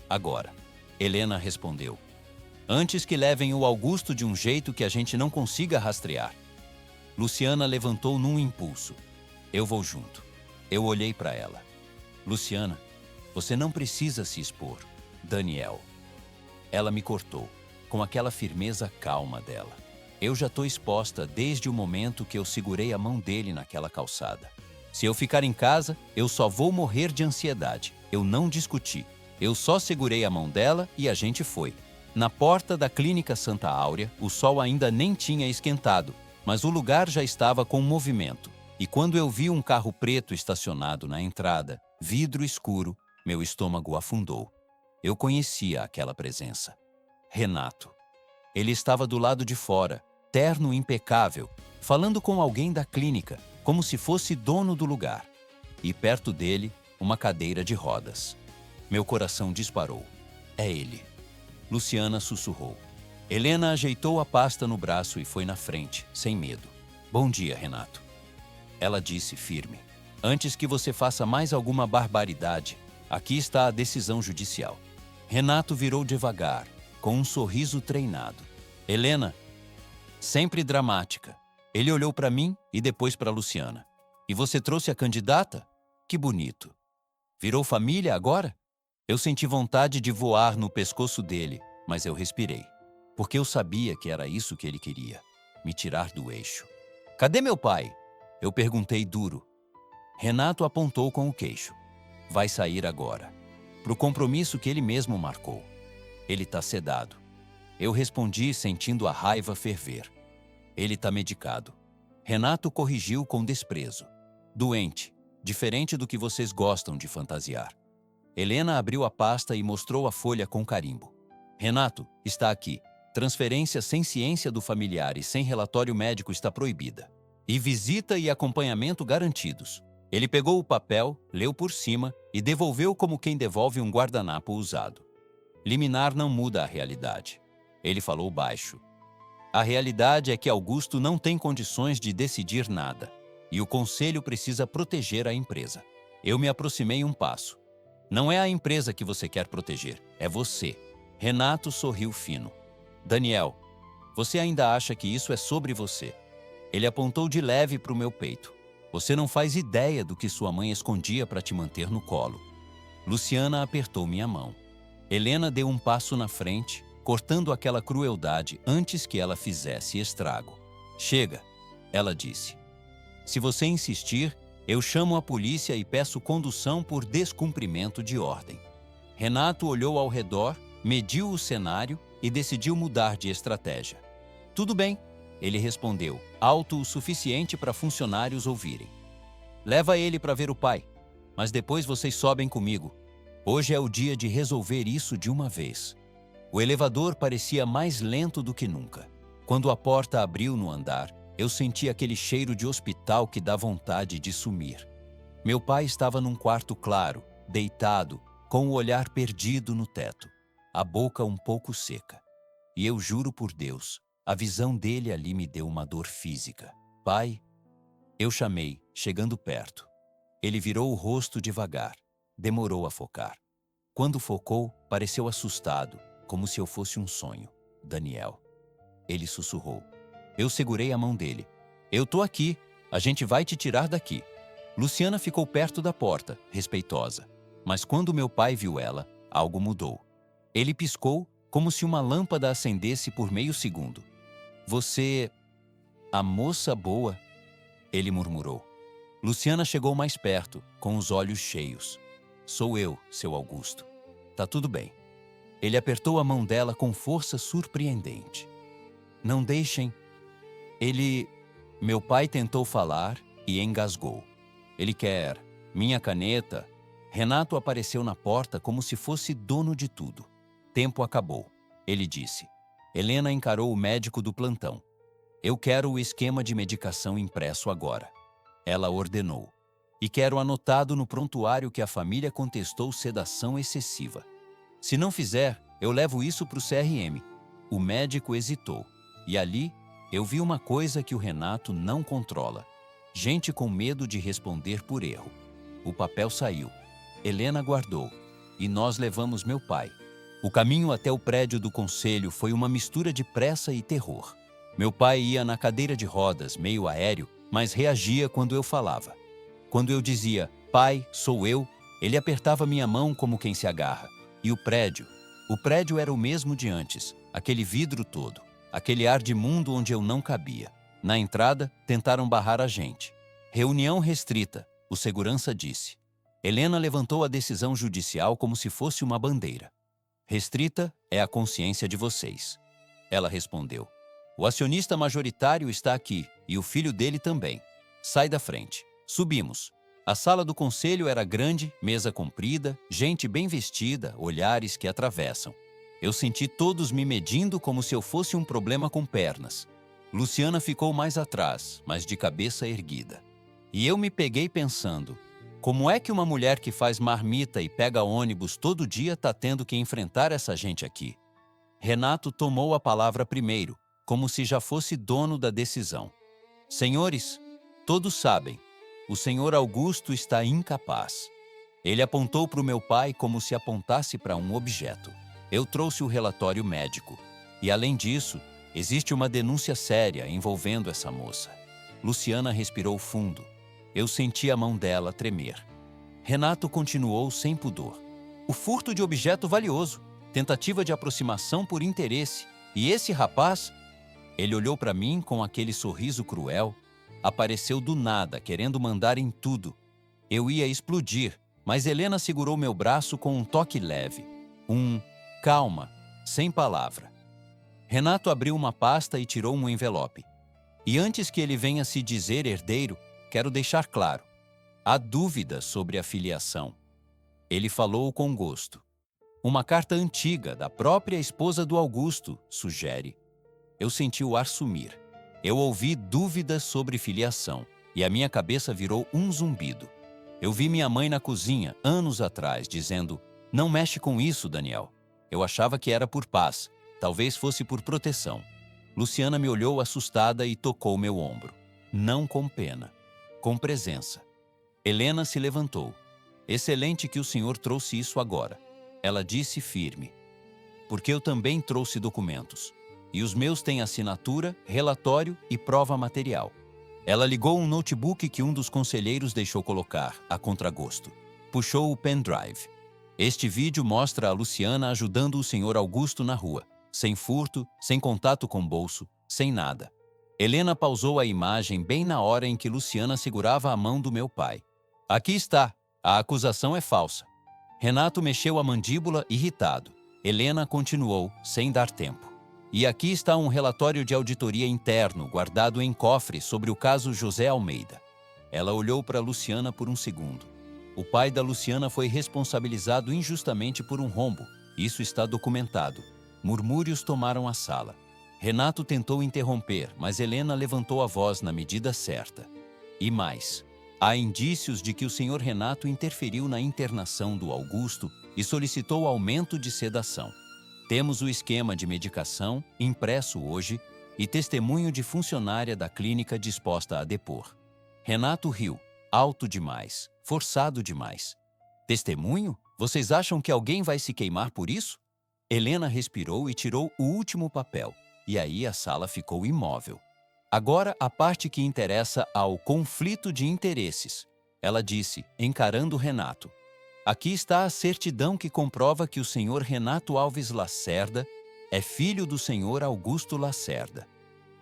Agora. Helena respondeu. Antes que levem o Augusto de um jeito que a gente não consiga rastrear. Luciana levantou num impulso. Eu vou junto. Eu olhei para ela. Luciana, você não precisa se expor. Daniel. Ela me cortou, com aquela firmeza calma dela. Eu já estou exposta desde o momento que eu segurei a mão dele naquela calçada. Se eu ficar em casa, eu só vou morrer de ansiedade. Eu não discuti. Eu só segurei a mão dela e a gente foi. Na porta da Clínica Santa Áurea, o sol ainda nem tinha esquentado, mas o lugar já estava com movimento. E quando eu vi um carro preto estacionado na entrada, vidro escuro, meu estômago afundou. Eu conhecia aquela presença. Renato. Ele estava do lado de fora, terno impecável, falando com alguém da clínica, como se fosse dono do lugar. E perto dele, uma cadeira de rodas. Meu coração disparou. É ele. Luciana sussurrou. Helena ajeitou a pasta no braço e foi na frente, sem medo. Bom dia, Renato. Ela disse firme. Antes que você faça mais alguma barbaridade, aqui está a decisão judicial. Renato virou devagar, com um sorriso treinado. Helena, sempre dramática. Ele olhou para mim e depois para Luciana. E você trouxe a candidata? Que bonito. Virou família agora? Eu senti vontade de voar no pescoço dele, mas eu respirei. Porque eu sabia que era isso que ele queria. Me tirar do eixo. Cadê meu pai? Eu perguntei duro. Renato apontou com o queixo. Vai sair agora. Pro compromisso que ele mesmo marcou. Ele tá sedado. Eu respondi sentindo a raiva ferver. Ele tá medicado. Renato corrigiu com desprezo. Doente, diferente do que vocês gostam de fantasiar. Helena abriu a pasta e mostrou a folha com carimbo. Renato, está aqui. Transferência sem ciência do familiar e sem relatório médico está proibida. E visita e acompanhamento garantidos. Ele pegou o papel, leu por cima e devolveu como quem devolve um guardanapo usado. Liminar não muda a realidade. Ele falou baixo. A realidade é que Augusto não tem condições de decidir nada. E o conselho precisa proteger a empresa. Eu me aproximei um passo. Não é a empresa que você quer proteger, é você. Renato sorriu fino. Daniel, você ainda acha que isso é sobre você? Ele apontou de leve para o meu peito. Você não faz ideia do que sua mãe escondia para te manter no colo. Luciana apertou minha mão. Helena deu um passo na frente, cortando aquela crueldade antes que ela fizesse estrago. Chega, ela disse. Se você insistir, eu chamo a polícia e peço condução por descumprimento de ordem. Renato olhou ao redor, mediu o cenário e decidiu mudar de estratégia. Tudo bem, ele respondeu, alto o suficiente para funcionários ouvirem. Leva ele para ver o pai, mas depois vocês sobem comigo. Hoje é o dia de resolver isso de uma vez. O elevador parecia mais lento do que nunca. Quando a porta abriu no andar, eu senti aquele cheiro de hospital que dá vontade de sumir. Meu pai estava num quarto claro, deitado, com o olhar perdido no teto, a boca um pouco seca. E eu juro por Deus, a visão dele ali me deu uma dor física. Pai, eu chamei, chegando perto. Ele virou o rosto devagar, demorou a focar. Quando focou, pareceu assustado, como se eu fosse um sonho. Daniel. Ele sussurrou. Eu segurei a mão dele. Eu tô aqui, a gente vai te tirar daqui. Luciana ficou perto da porta, respeitosa. Mas quando meu pai viu ela, algo mudou. Ele piscou, como se uma lâmpada acendesse por meio segundo. Você... a moça boa? Ele murmurou. Luciana chegou mais perto, com os olhos cheios. Sou eu, seu Augusto. Tá tudo bem. Ele apertou a mão dela com força surpreendente. Não deixem... Meu pai tentou falar e engasgou. Ele quer minha caneta. Renato apareceu na porta como se fosse dono de tudo. Tempo acabou, ele disse. Helena encarou o médico do plantão. Eu quero o esquema de medicação impresso agora. Ela ordenou. E quero anotado no prontuário que a família contestou sedação excessiva. Se não fizer, eu levo isso para o CRM. O médico hesitou. E ali, eu vi uma coisa que o Renato não controla. Gente com medo de responder por erro. O papel saiu. Helena guardou. E nós levamos meu pai. O caminho até o prédio do conselho foi uma mistura de pressa e terror. Meu pai ia na cadeira de rodas, meio aéreo, mas reagia quando eu falava. Quando eu dizia, pai, sou eu, ele apertava minha mão como quem se agarra. E o prédio era o mesmo de antes, aquele vidro todo, aquele ar de mundo onde eu não cabia. Na entrada, tentaram barrar a gente. Reunião restrita, o segurança disse. Helena levantou a decisão judicial como se fosse uma bandeira. Restrita é a consciência de vocês. Ela respondeu. O acionista majoritário está aqui e o filho dele também. Sai da frente. Subimos. A sala do conselho era grande, mesa comprida, gente bem vestida, olhares que atravessam. Eu senti todos me medindo como se eu fosse um problema com pernas. Luciana ficou mais atrás, mas de cabeça erguida. E eu me peguei pensando, como é que uma mulher que faz marmita e pega ônibus todo dia está tendo que enfrentar essa gente aqui? Renato tomou a palavra primeiro, como se já fosse dono da decisão. Senhores, todos sabem, o senhor Augusto está incapaz. Ele apontou para o meu pai como se apontasse para um objeto. Eu trouxe o relatório médico. E além disso, existe uma denúncia séria envolvendo essa moça. Luciana respirou fundo. Eu senti a mão dela tremer. Renato continuou sem pudor. O furto de objeto valioso, tentativa de aproximação por interesse. E esse rapaz... Ele olhou para mim com aquele sorriso cruel. Apareceu do nada, querendo mandar em tudo. Eu ia explodir, mas Helena segurou meu braço com um toque leve. Calma, sem palavra. Renato abriu uma pasta e tirou um envelope. E antes que ele venha se dizer herdeiro, quero deixar claro. Há dúvidas sobre a filiação. Ele falou com gosto. Uma carta antiga da própria esposa do Augusto, sugere. Eu senti o ar sumir. Eu ouvi dúvidas sobre filiação e a minha cabeça virou um zumbido. Eu vi minha mãe na cozinha, anos atrás, dizendo, não mexe com isso, Daniel. Eu achava que era por paz, talvez fosse por proteção. Luciana me olhou assustada e tocou meu ombro. Não com pena, com presença. Helena se levantou. Excelente que o senhor trouxe isso agora. Ela disse firme. Porque eu também trouxe documentos. E os meus têm assinatura, relatório e prova material. Ela ligou um notebook que um dos conselheiros deixou colocar, a contragosto. Puxou o pendrive. Este vídeo mostra a Luciana ajudando o senhor Augusto na rua. sem furto, sem contato com bolso, sem nada. Helena pausou a imagem bem na hora em que Luciana segurava a mão do meu pai. Aqui está, a acusação é falsa. Renato mexeu a mandíbula irritado. Helena continuou, sem dar tempo. E aqui está um relatório de auditoria interno guardado em cofre sobre o caso José Almeida. Ela olhou para Luciana por um segundo. O pai da Luciana foi responsabilizado injustamente por um rombo. Isso está documentado. Murmúrios tomaram a sala. Renato tentou interromper, mas Helena levantou a voz na medida certa. E mais, há indícios de que o senhor Renato interferiu na internação do Augusto e solicitou aumento de sedação. Temos o esquema de medicação, impresso hoje, e testemunho de funcionária da clínica disposta a depor. Renato riu, alto demais, forçado demais. Testemunho? Vocês acham que alguém vai se queimar por isso? Helena respirou e tirou o último papel. E aí a sala ficou imóvel. Agora a parte que interessa ao conflito de interesses. Ela disse, encarando Renato. Aqui está a certidão que comprova que o senhor Renato Alves Lacerda é filho do senhor Augusto Lacerda.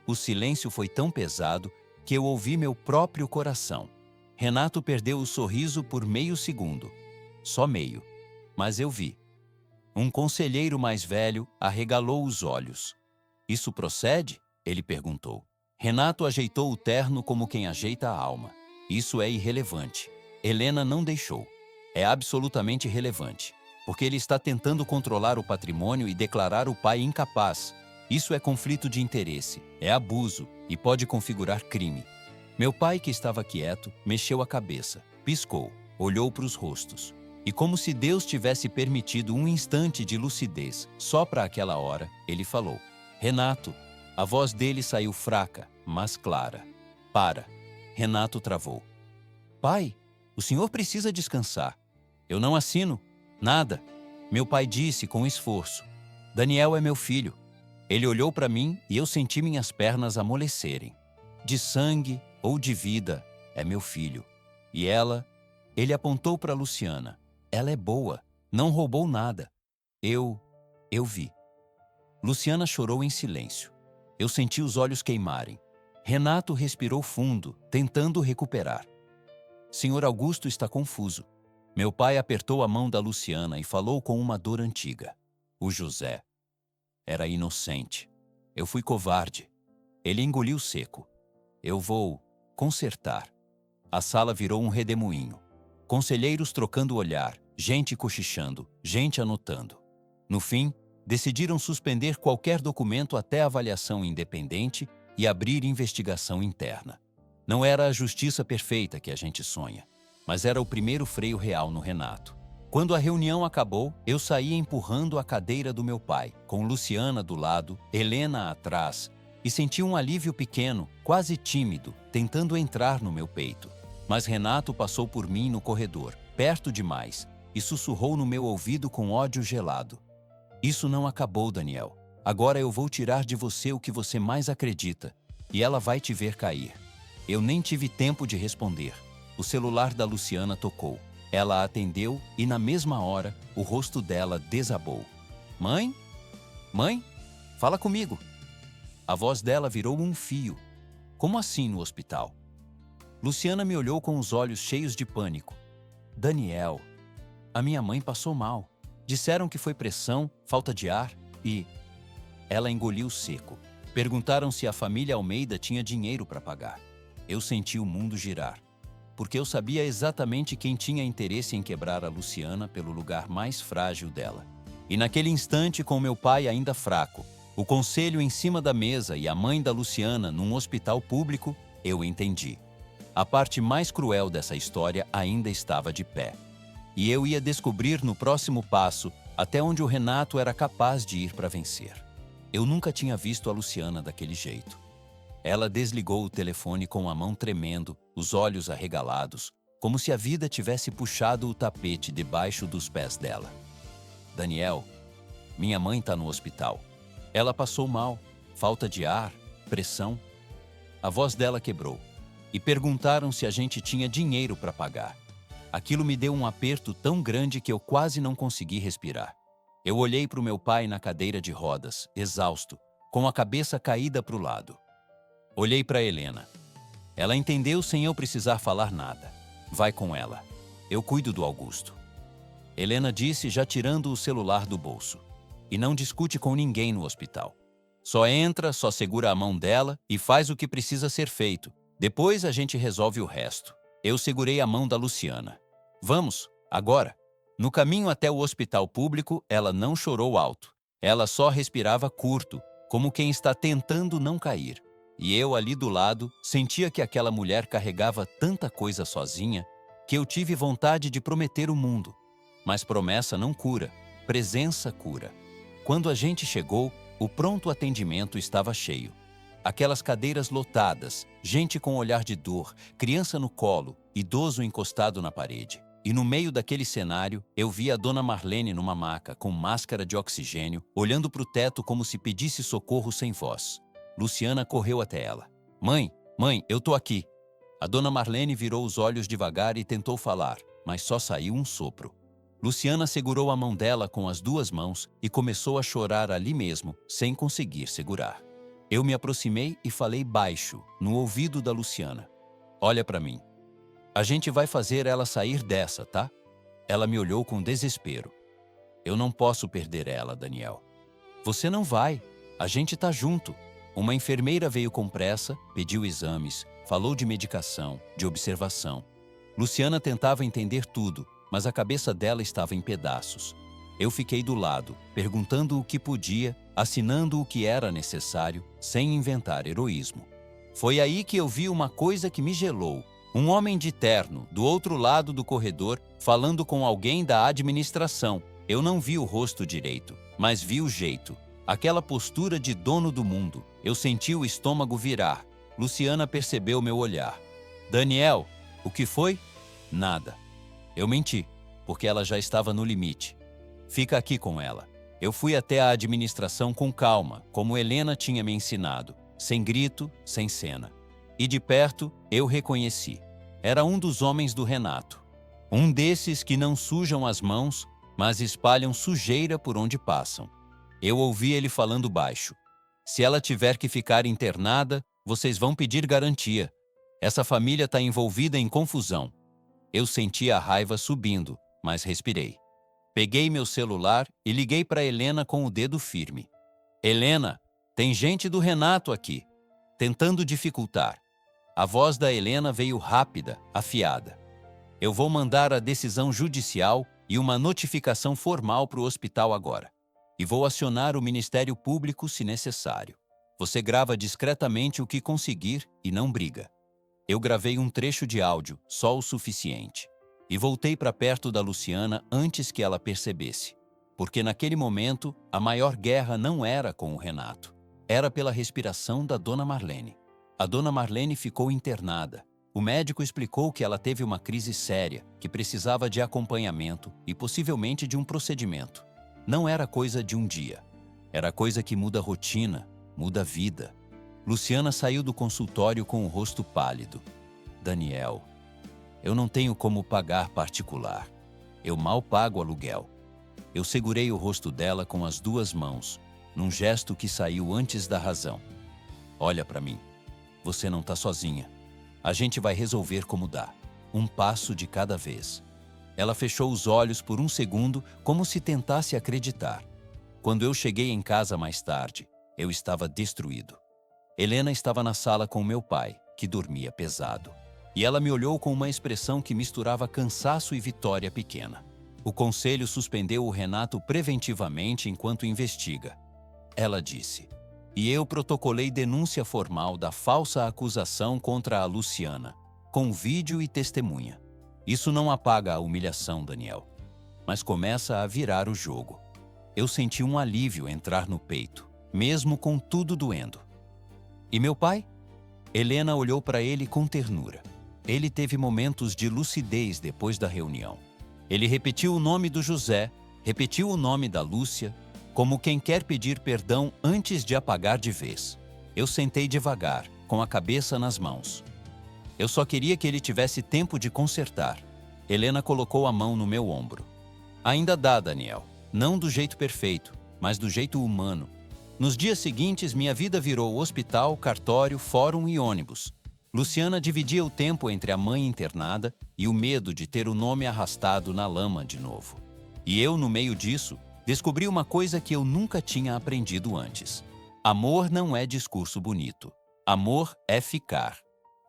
O silêncio foi tão pesado que eu ouvi meu próprio coração. Renato perdeu o sorriso por meio segundo. Só meio. Mas eu vi. Um conselheiro mais velho arregalou os olhos. Isso procede? Ele perguntou. Renato ajeitou o terno como quem ajeita a alma. Isso é irrelevante. Helena não deixou. É absolutamente relevante, porque ele está tentando controlar o patrimônio e declarar o pai incapaz. Isso é conflito de interesse, é abuso e pode configurar crime. Meu pai, que estava quieto, mexeu a cabeça, piscou, olhou para os rostos. E como se Deus tivesse permitido um instante de lucidez, só para aquela hora, ele falou. Renato, a voz dele saiu fraca, mas clara. Para. Renato travou. Pai, o senhor precisa descansar. Eu não assino. Nada. Meu pai disse com esforço. Daniel é meu filho. Ele olhou para mim e eu senti minhas pernas amolecerem. De sangue ou de vida, é meu filho. E ela? Ele apontou para Luciana. Ela é boa. Não roubou nada. Eu vi. Luciana chorou em silêncio. Eu senti os olhos queimarem. Renato respirou fundo, tentando recuperar. Senhor Augusto está confuso. Meu pai apertou a mão da Luciana e falou com uma dor antiga. O José era inocente. Eu fui covarde. Ele engoliu seco. Eu vou consertar. A sala virou um redemoinho. Conselheiros trocando olhar, gente cochichando, gente anotando. No fim, decidiram suspender qualquer documento até avaliação independente e abrir investigação interna. Não era a justiça perfeita que a gente sonha, mas era o primeiro freio real no Renato. Quando a reunião acabou, eu saí empurrando a cadeira do meu pai, com Luciana do lado, Helena atrás, e senti um alívio pequeno, quase tímido, tentando entrar no meu peito. Mas Renato passou por mim no corredor, perto demais, e sussurrou no meu ouvido com ódio gelado. Isso não acabou, Daniel. Agora eu vou tirar de você o que você mais acredita, e ela vai te ver cair. Eu nem tive tempo de responder. O celular da Luciana tocou. Ela atendeu e, na mesma hora, o rosto dela desabou. Mãe? Mãe? Fala comigo. A voz dela virou um fio. Como assim no hospital? Luciana me olhou com os olhos cheios de pânico. Daniel, a minha mãe passou mal. Disseram que foi pressão, falta de ar e... Ela engoliu seco. Perguntaram se a família Almeida tinha dinheiro para pagar. Eu senti o mundo girar, porque eu sabia exatamente quem tinha interesse em quebrar a Luciana pelo lugar mais frágil dela. E naquele instante, com meu pai ainda fraco, o conselho em cima da mesa e a mãe da Luciana num hospital público, eu entendi. A parte mais cruel dessa história ainda estava de pé. E eu ia descobrir no próximo passo até onde o Renato era capaz de ir para vencer. Eu nunca tinha visto a Luciana daquele jeito. Ela desligou o telefone com a mão tremendo, os olhos arregalados, como se a vida tivesse puxado o tapete debaixo dos pés dela. Daniel, minha mãe está no hospital. Ela passou mal, falta de ar, pressão. A voz dela quebrou. E perguntaram se a gente tinha dinheiro para pagar. Aquilo me deu um aperto tão grande que eu quase não consegui respirar. Eu olhei para o meu pai na cadeira de rodas, exausto, com a cabeça caída para o lado. Olhei para Helena. Ela entendeu sem eu precisar falar nada. Vai com ela. Eu cuido do Augusto. Helena disse, já tirando o celular do bolso. E não discute com ninguém no hospital. Só entra, só segura a mão dela e faz o que precisa ser feito. Depois a gente resolve o resto. Eu segurei a mão da Luciana. Vamos, agora. No caminho até o hospital público, ela não chorou alto. Ela só respirava curto, como quem está tentando não cair. E eu ali do lado, sentia que aquela mulher carregava tanta coisa sozinha, que eu tive vontade de prometer o mundo. Mas promessa não cura, presença cura. Quando a gente chegou, o pronto atendimento estava cheio. Aquelas cadeiras lotadas, gente com olhar de dor, criança no colo, idoso encostado na parede. E no meio daquele cenário, eu vi a dona Marlene numa maca, com máscara de oxigênio, olhando para o teto como se pedisse socorro sem voz. Luciana correu até ela. Mãe, eu tô aqui. A dona Marlene virou os olhos devagar e tentou falar, mas só saiu um sopro. Luciana segurou a mão dela com as duas mãos e começou a chorar ali mesmo, sem conseguir segurar. Eu me aproximei e falei baixo, no ouvido da Luciana. Olha para mim. A gente vai fazer ela sair dessa, tá? Ela me olhou com desespero. Eu não posso perder ela, Daniel. Você não vai. A gente tá junto. Uma enfermeira veio com pressa, pediu exames, falou de medicação, de observação. Luciana tentava entender tudo, mas a cabeça dela estava em pedaços. Eu fiquei do lado, perguntando o que podia, assinando o que era necessário, sem inventar heroísmo. Foi aí que eu vi uma coisa que me gelou. Um homem de terno, do outro lado do corredor, falando com alguém da administração. Eu não vi o rosto direito, mas vi o jeito. Aquela postura de dono do mundo. Eu senti o estômago virar. Luciana percebeu meu olhar. Daniel, o que foi? Nada. Eu menti, porque ela já estava no limite. Fica aqui com ela. Eu fui até a administração com calma, como Helena tinha me ensinado, sem grito, sem cena. E de perto, eu reconheci. Era um dos homens do Renato. Um desses que não sujam as mãos, mas espalham sujeira por onde passam. Eu ouvi ele falando baixo. Se ela tiver que ficar internada, vocês vão pedir garantia. Essa família está envolvida em confusão. Eu senti a raiva subindo, mas respirei. Peguei meu celular e liguei para Helena com o dedo firme. Helena, tem gente do Renato aqui, tentando dificultar. A voz da Helena veio rápida, afiada. Eu vou mandar a decisão judicial e uma notificação formal para o hospital agora. E vou acionar o Ministério Público se necessário. Você grava discretamente o que conseguir e não briga. Eu gravei um trecho de áudio, só o suficiente. E voltei para perto da Luciana antes que ela percebesse. Porque naquele momento, a maior guerra não era com o Renato. Era pela respiração da dona Marlene. A dona Marlene ficou internada. O médico explicou que ela teve uma crise séria, que precisava de acompanhamento e possivelmente de um procedimento. Não era coisa de um dia. Era coisa que muda a rotina, muda a vida. Luciana saiu do consultório com o rosto pálido. Daniel, eu não tenho como pagar particular. Eu mal pago aluguel. Eu segurei o rosto dela com as duas mãos, num gesto que saiu antes da razão. Olha para mim. Você não está sozinha. A gente vai resolver como dá. Um passo de cada vez. Ela fechou os olhos por um segundo, como se tentasse acreditar. Quando eu cheguei em casa mais tarde, eu estava destruído. Helena estava na sala com meu pai, que dormia pesado. E ela me olhou com uma expressão que misturava cansaço e vitória pequena. O conselho suspendeu o Renato preventivamente enquanto investiga. Ela disse. E eu protocolei denúncia formal da falsa acusação contra a Luciana, com vídeo e testemunha. Isso não apaga a humilhação, Daniel, mas começa a virar o jogo. Eu senti um alívio entrar no peito, mesmo com tudo doendo. E meu pai? Helena olhou para ele com ternura. Ele teve momentos de lucidez depois da reunião. Ele repetiu o nome do José, repetiu o nome da Lúcia, como quem quer pedir perdão antes de apagar de vez. Eu sentei devagar, com a cabeça nas mãos. Eu só queria que ele tivesse tempo de consertar. Helena colocou a mão no meu ombro. Ainda dá, Daniel. Não do jeito perfeito, mas do jeito humano. Nos dias seguintes, minha vida virou hospital, cartório, fórum e ônibus. Luciana dividia o tempo entre a mãe internada e o medo de ter o nome arrastado na lama de novo. E eu, no meio disso, descobri uma coisa que eu nunca tinha aprendido antes. Amor não é discurso bonito. Amor é ficar.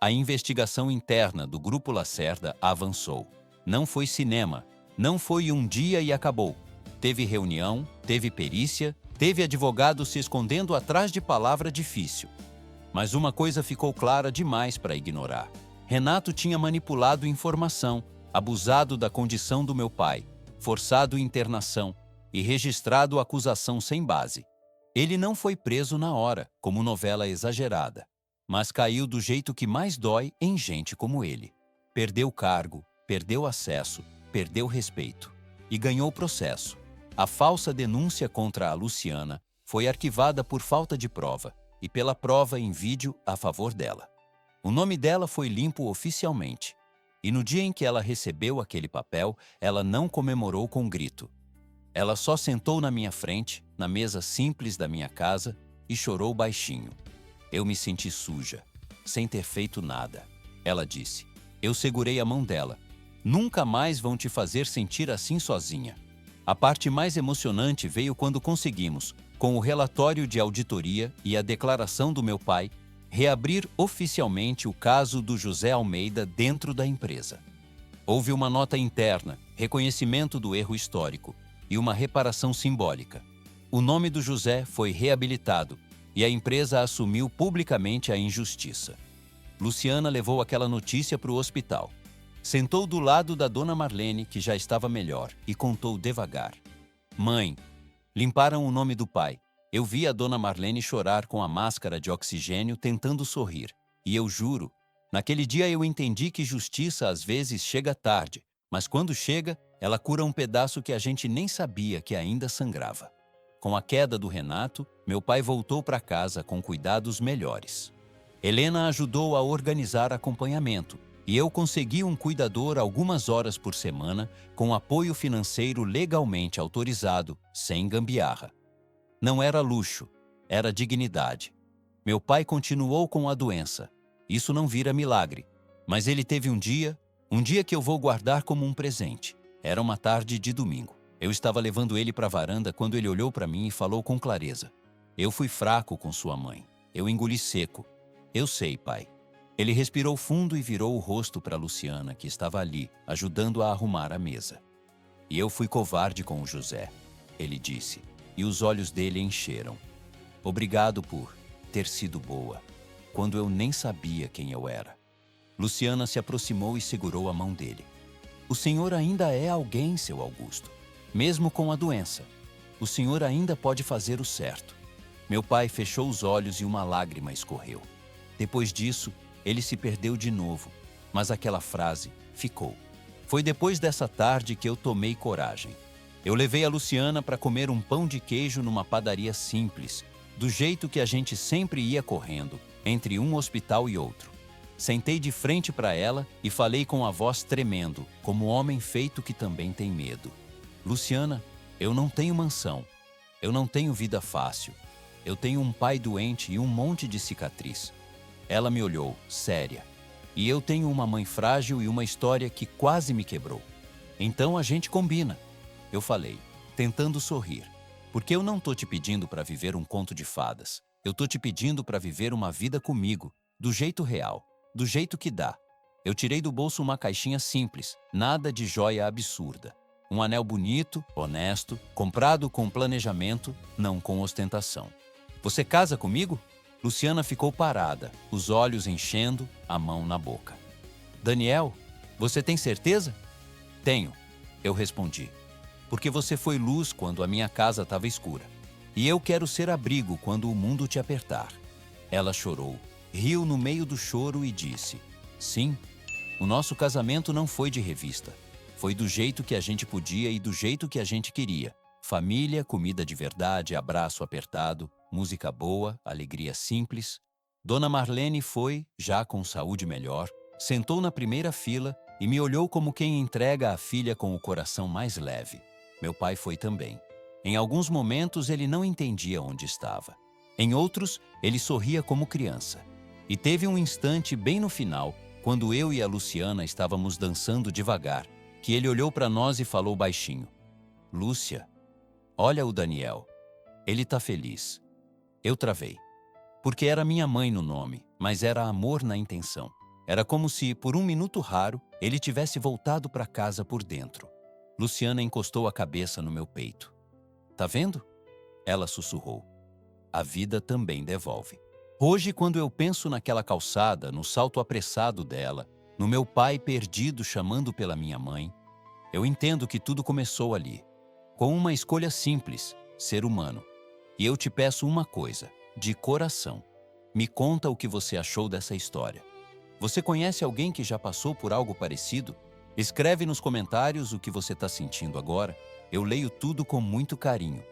A investigação interna do Grupo Lacerda avançou. Não foi cinema, não foi um dia e acabou. Teve reunião, teve perícia, teve advogado se escondendo atrás de palavra difícil. Mas uma coisa ficou clara demais para ignorar. Renato tinha manipulado informação, abusado da condição do meu pai, forçado internação e registrado acusação sem base. Ele não foi preso na hora, como novela exagerada, mas caiu do jeito que mais dói em gente como ele. Perdeu cargo, perdeu acesso, perdeu respeito e ganhou processo. A falsa denúncia contra a Luciana foi arquivada por falta de prova e pela prova em vídeo a favor dela. O nome dela foi limpo oficialmente. E no dia em que ela recebeu aquele papel, ela não comemorou com grito. Ela só sentou na minha frente, na mesa simples da minha casa, e chorou baixinho. Eu me senti suja, sem ter feito nada. Ela disse. Eu segurei a mão dela. Nunca mais vão te fazer sentir assim sozinha. A parte mais emocionante veio quando conseguimos, com o relatório de auditoria e a declaração do meu pai, reabrir oficialmente o caso do José Almeida dentro da empresa. Houve uma nota interna, reconhecimento do erro histórico e uma reparação simbólica. O nome do José foi reabilitado e a empresa assumiu publicamente a injustiça. Luciana levou aquela notícia para o hospital. Sentou do lado da dona Marlene, que já estava melhor, e contou devagar. Mãe, limparam o nome do pai. Eu vi a dona Marlene chorar com a máscara de oxigênio tentando sorrir. E eu juro, naquele dia eu entendi que justiça às vezes chega tarde, mas quando chega, ela cura um pedaço que a gente nem sabia que ainda sangrava. Com a queda do Renato, meu pai voltou para casa com cuidados melhores. Helena ajudou a organizar acompanhamento e eu consegui um cuidador algumas horas por semana com apoio financeiro legalmente autorizado, sem gambiarra. Não era luxo, era dignidade. Meu pai continuou com a doença. Isso não vira milagre, mas ele teve um dia que eu vou guardar como um presente. Era uma tarde de domingo. Eu estava levando ele para a varanda quando ele olhou para mim e falou com clareza. Eu fui fraco com sua mãe. Eu engoli seco. Eu sei, pai. Ele respirou fundo e virou o rosto para Luciana, que estava ali, ajudando a arrumar a mesa. E eu fui covarde com o José, ele disse, e os olhos dele encheram. Obrigado por ter sido boa, quando eu nem sabia quem eu era. Luciana se aproximou e segurou a mão dele. O senhor ainda é alguém, seu Augusto. Mesmo com a doença, o senhor ainda pode fazer o certo. Meu pai fechou os olhos e uma lágrima escorreu. Depois disso, ele se perdeu de novo, mas aquela frase ficou. Foi depois dessa tarde que eu tomei coragem. Eu levei a Luciana para comer um pão de queijo numa padaria simples, do jeito que a gente sempre ia correndo, entre um hospital e outro. Sentei de frente para ela e falei com a voz tremendo, como homem feito que também tem medo. Luciana, eu não tenho mansão. Eu não tenho vida fácil. Eu tenho um pai doente e um monte de cicatriz. Ela me olhou, séria. E eu tenho uma mãe frágil e uma história que quase me quebrou. Então a gente combina. Eu falei, tentando sorrir. Porque eu não tô te pedindo para viver um conto de fadas. Eu tô te pedindo para viver uma vida comigo, do jeito real, do jeito que dá. Eu tirei do bolso uma caixinha simples, nada de joia absurda. Um anel bonito, honesto, comprado com planejamento, não com ostentação. Você casa comigo? Luciana ficou parada, os olhos enchendo, a mão na boca. Daniel, você tem certeza? Tenho, eu respondi. Porque você foi luz quando a minha casa estava escura. E eu quero ser abrigo quando o mundo te apertar. Ela chorou, riu no meio do choro e disse: sim, o nosso casamento não foi de revista. Foi do jeito que a gente podia e do jeito que a gente queria. Família, comida de verdade, abraço apertado, música boa, alegria simples. Dona Marlene foi, já com saúde melhor, sentou na primeira fila e me olhou como quem entrega a filha com o coração mais leve. Meu pai foi também. Em alguns momentos, ele não entendia onde estava. Em outros, ele sorria como criança. E teve um instante bem no final, quando eu e a Luciana estávamos dançando devagar, que ele olhou para nós e falou baixinho: Lúcia, olha o Daniel. Ele tá feliz. Eu travei. Porque era minha mãe no nome, mas era amor na intenção. Era como se, por um minuto raro, ele tivesse voltado para casa por dentro. Luciana encostou a cabeça no meu peito. Tá vendo? Ela sussurrou. A vida também devolve. Hoje, quando eu penso naquela calçada, no salto apressado dela, no meu pai perdido chamando pela minha mãe, eu entendo que tudo começou ali, com uma escolha simples, ser humano. E eu te peço uma coisa, de coração. Me conta o que você achou dessa história. Você conhece alguém que já passou por algo parecido? Escreve nos comentários o que você está sentindo agora. Eu leio tudo com muito carinho.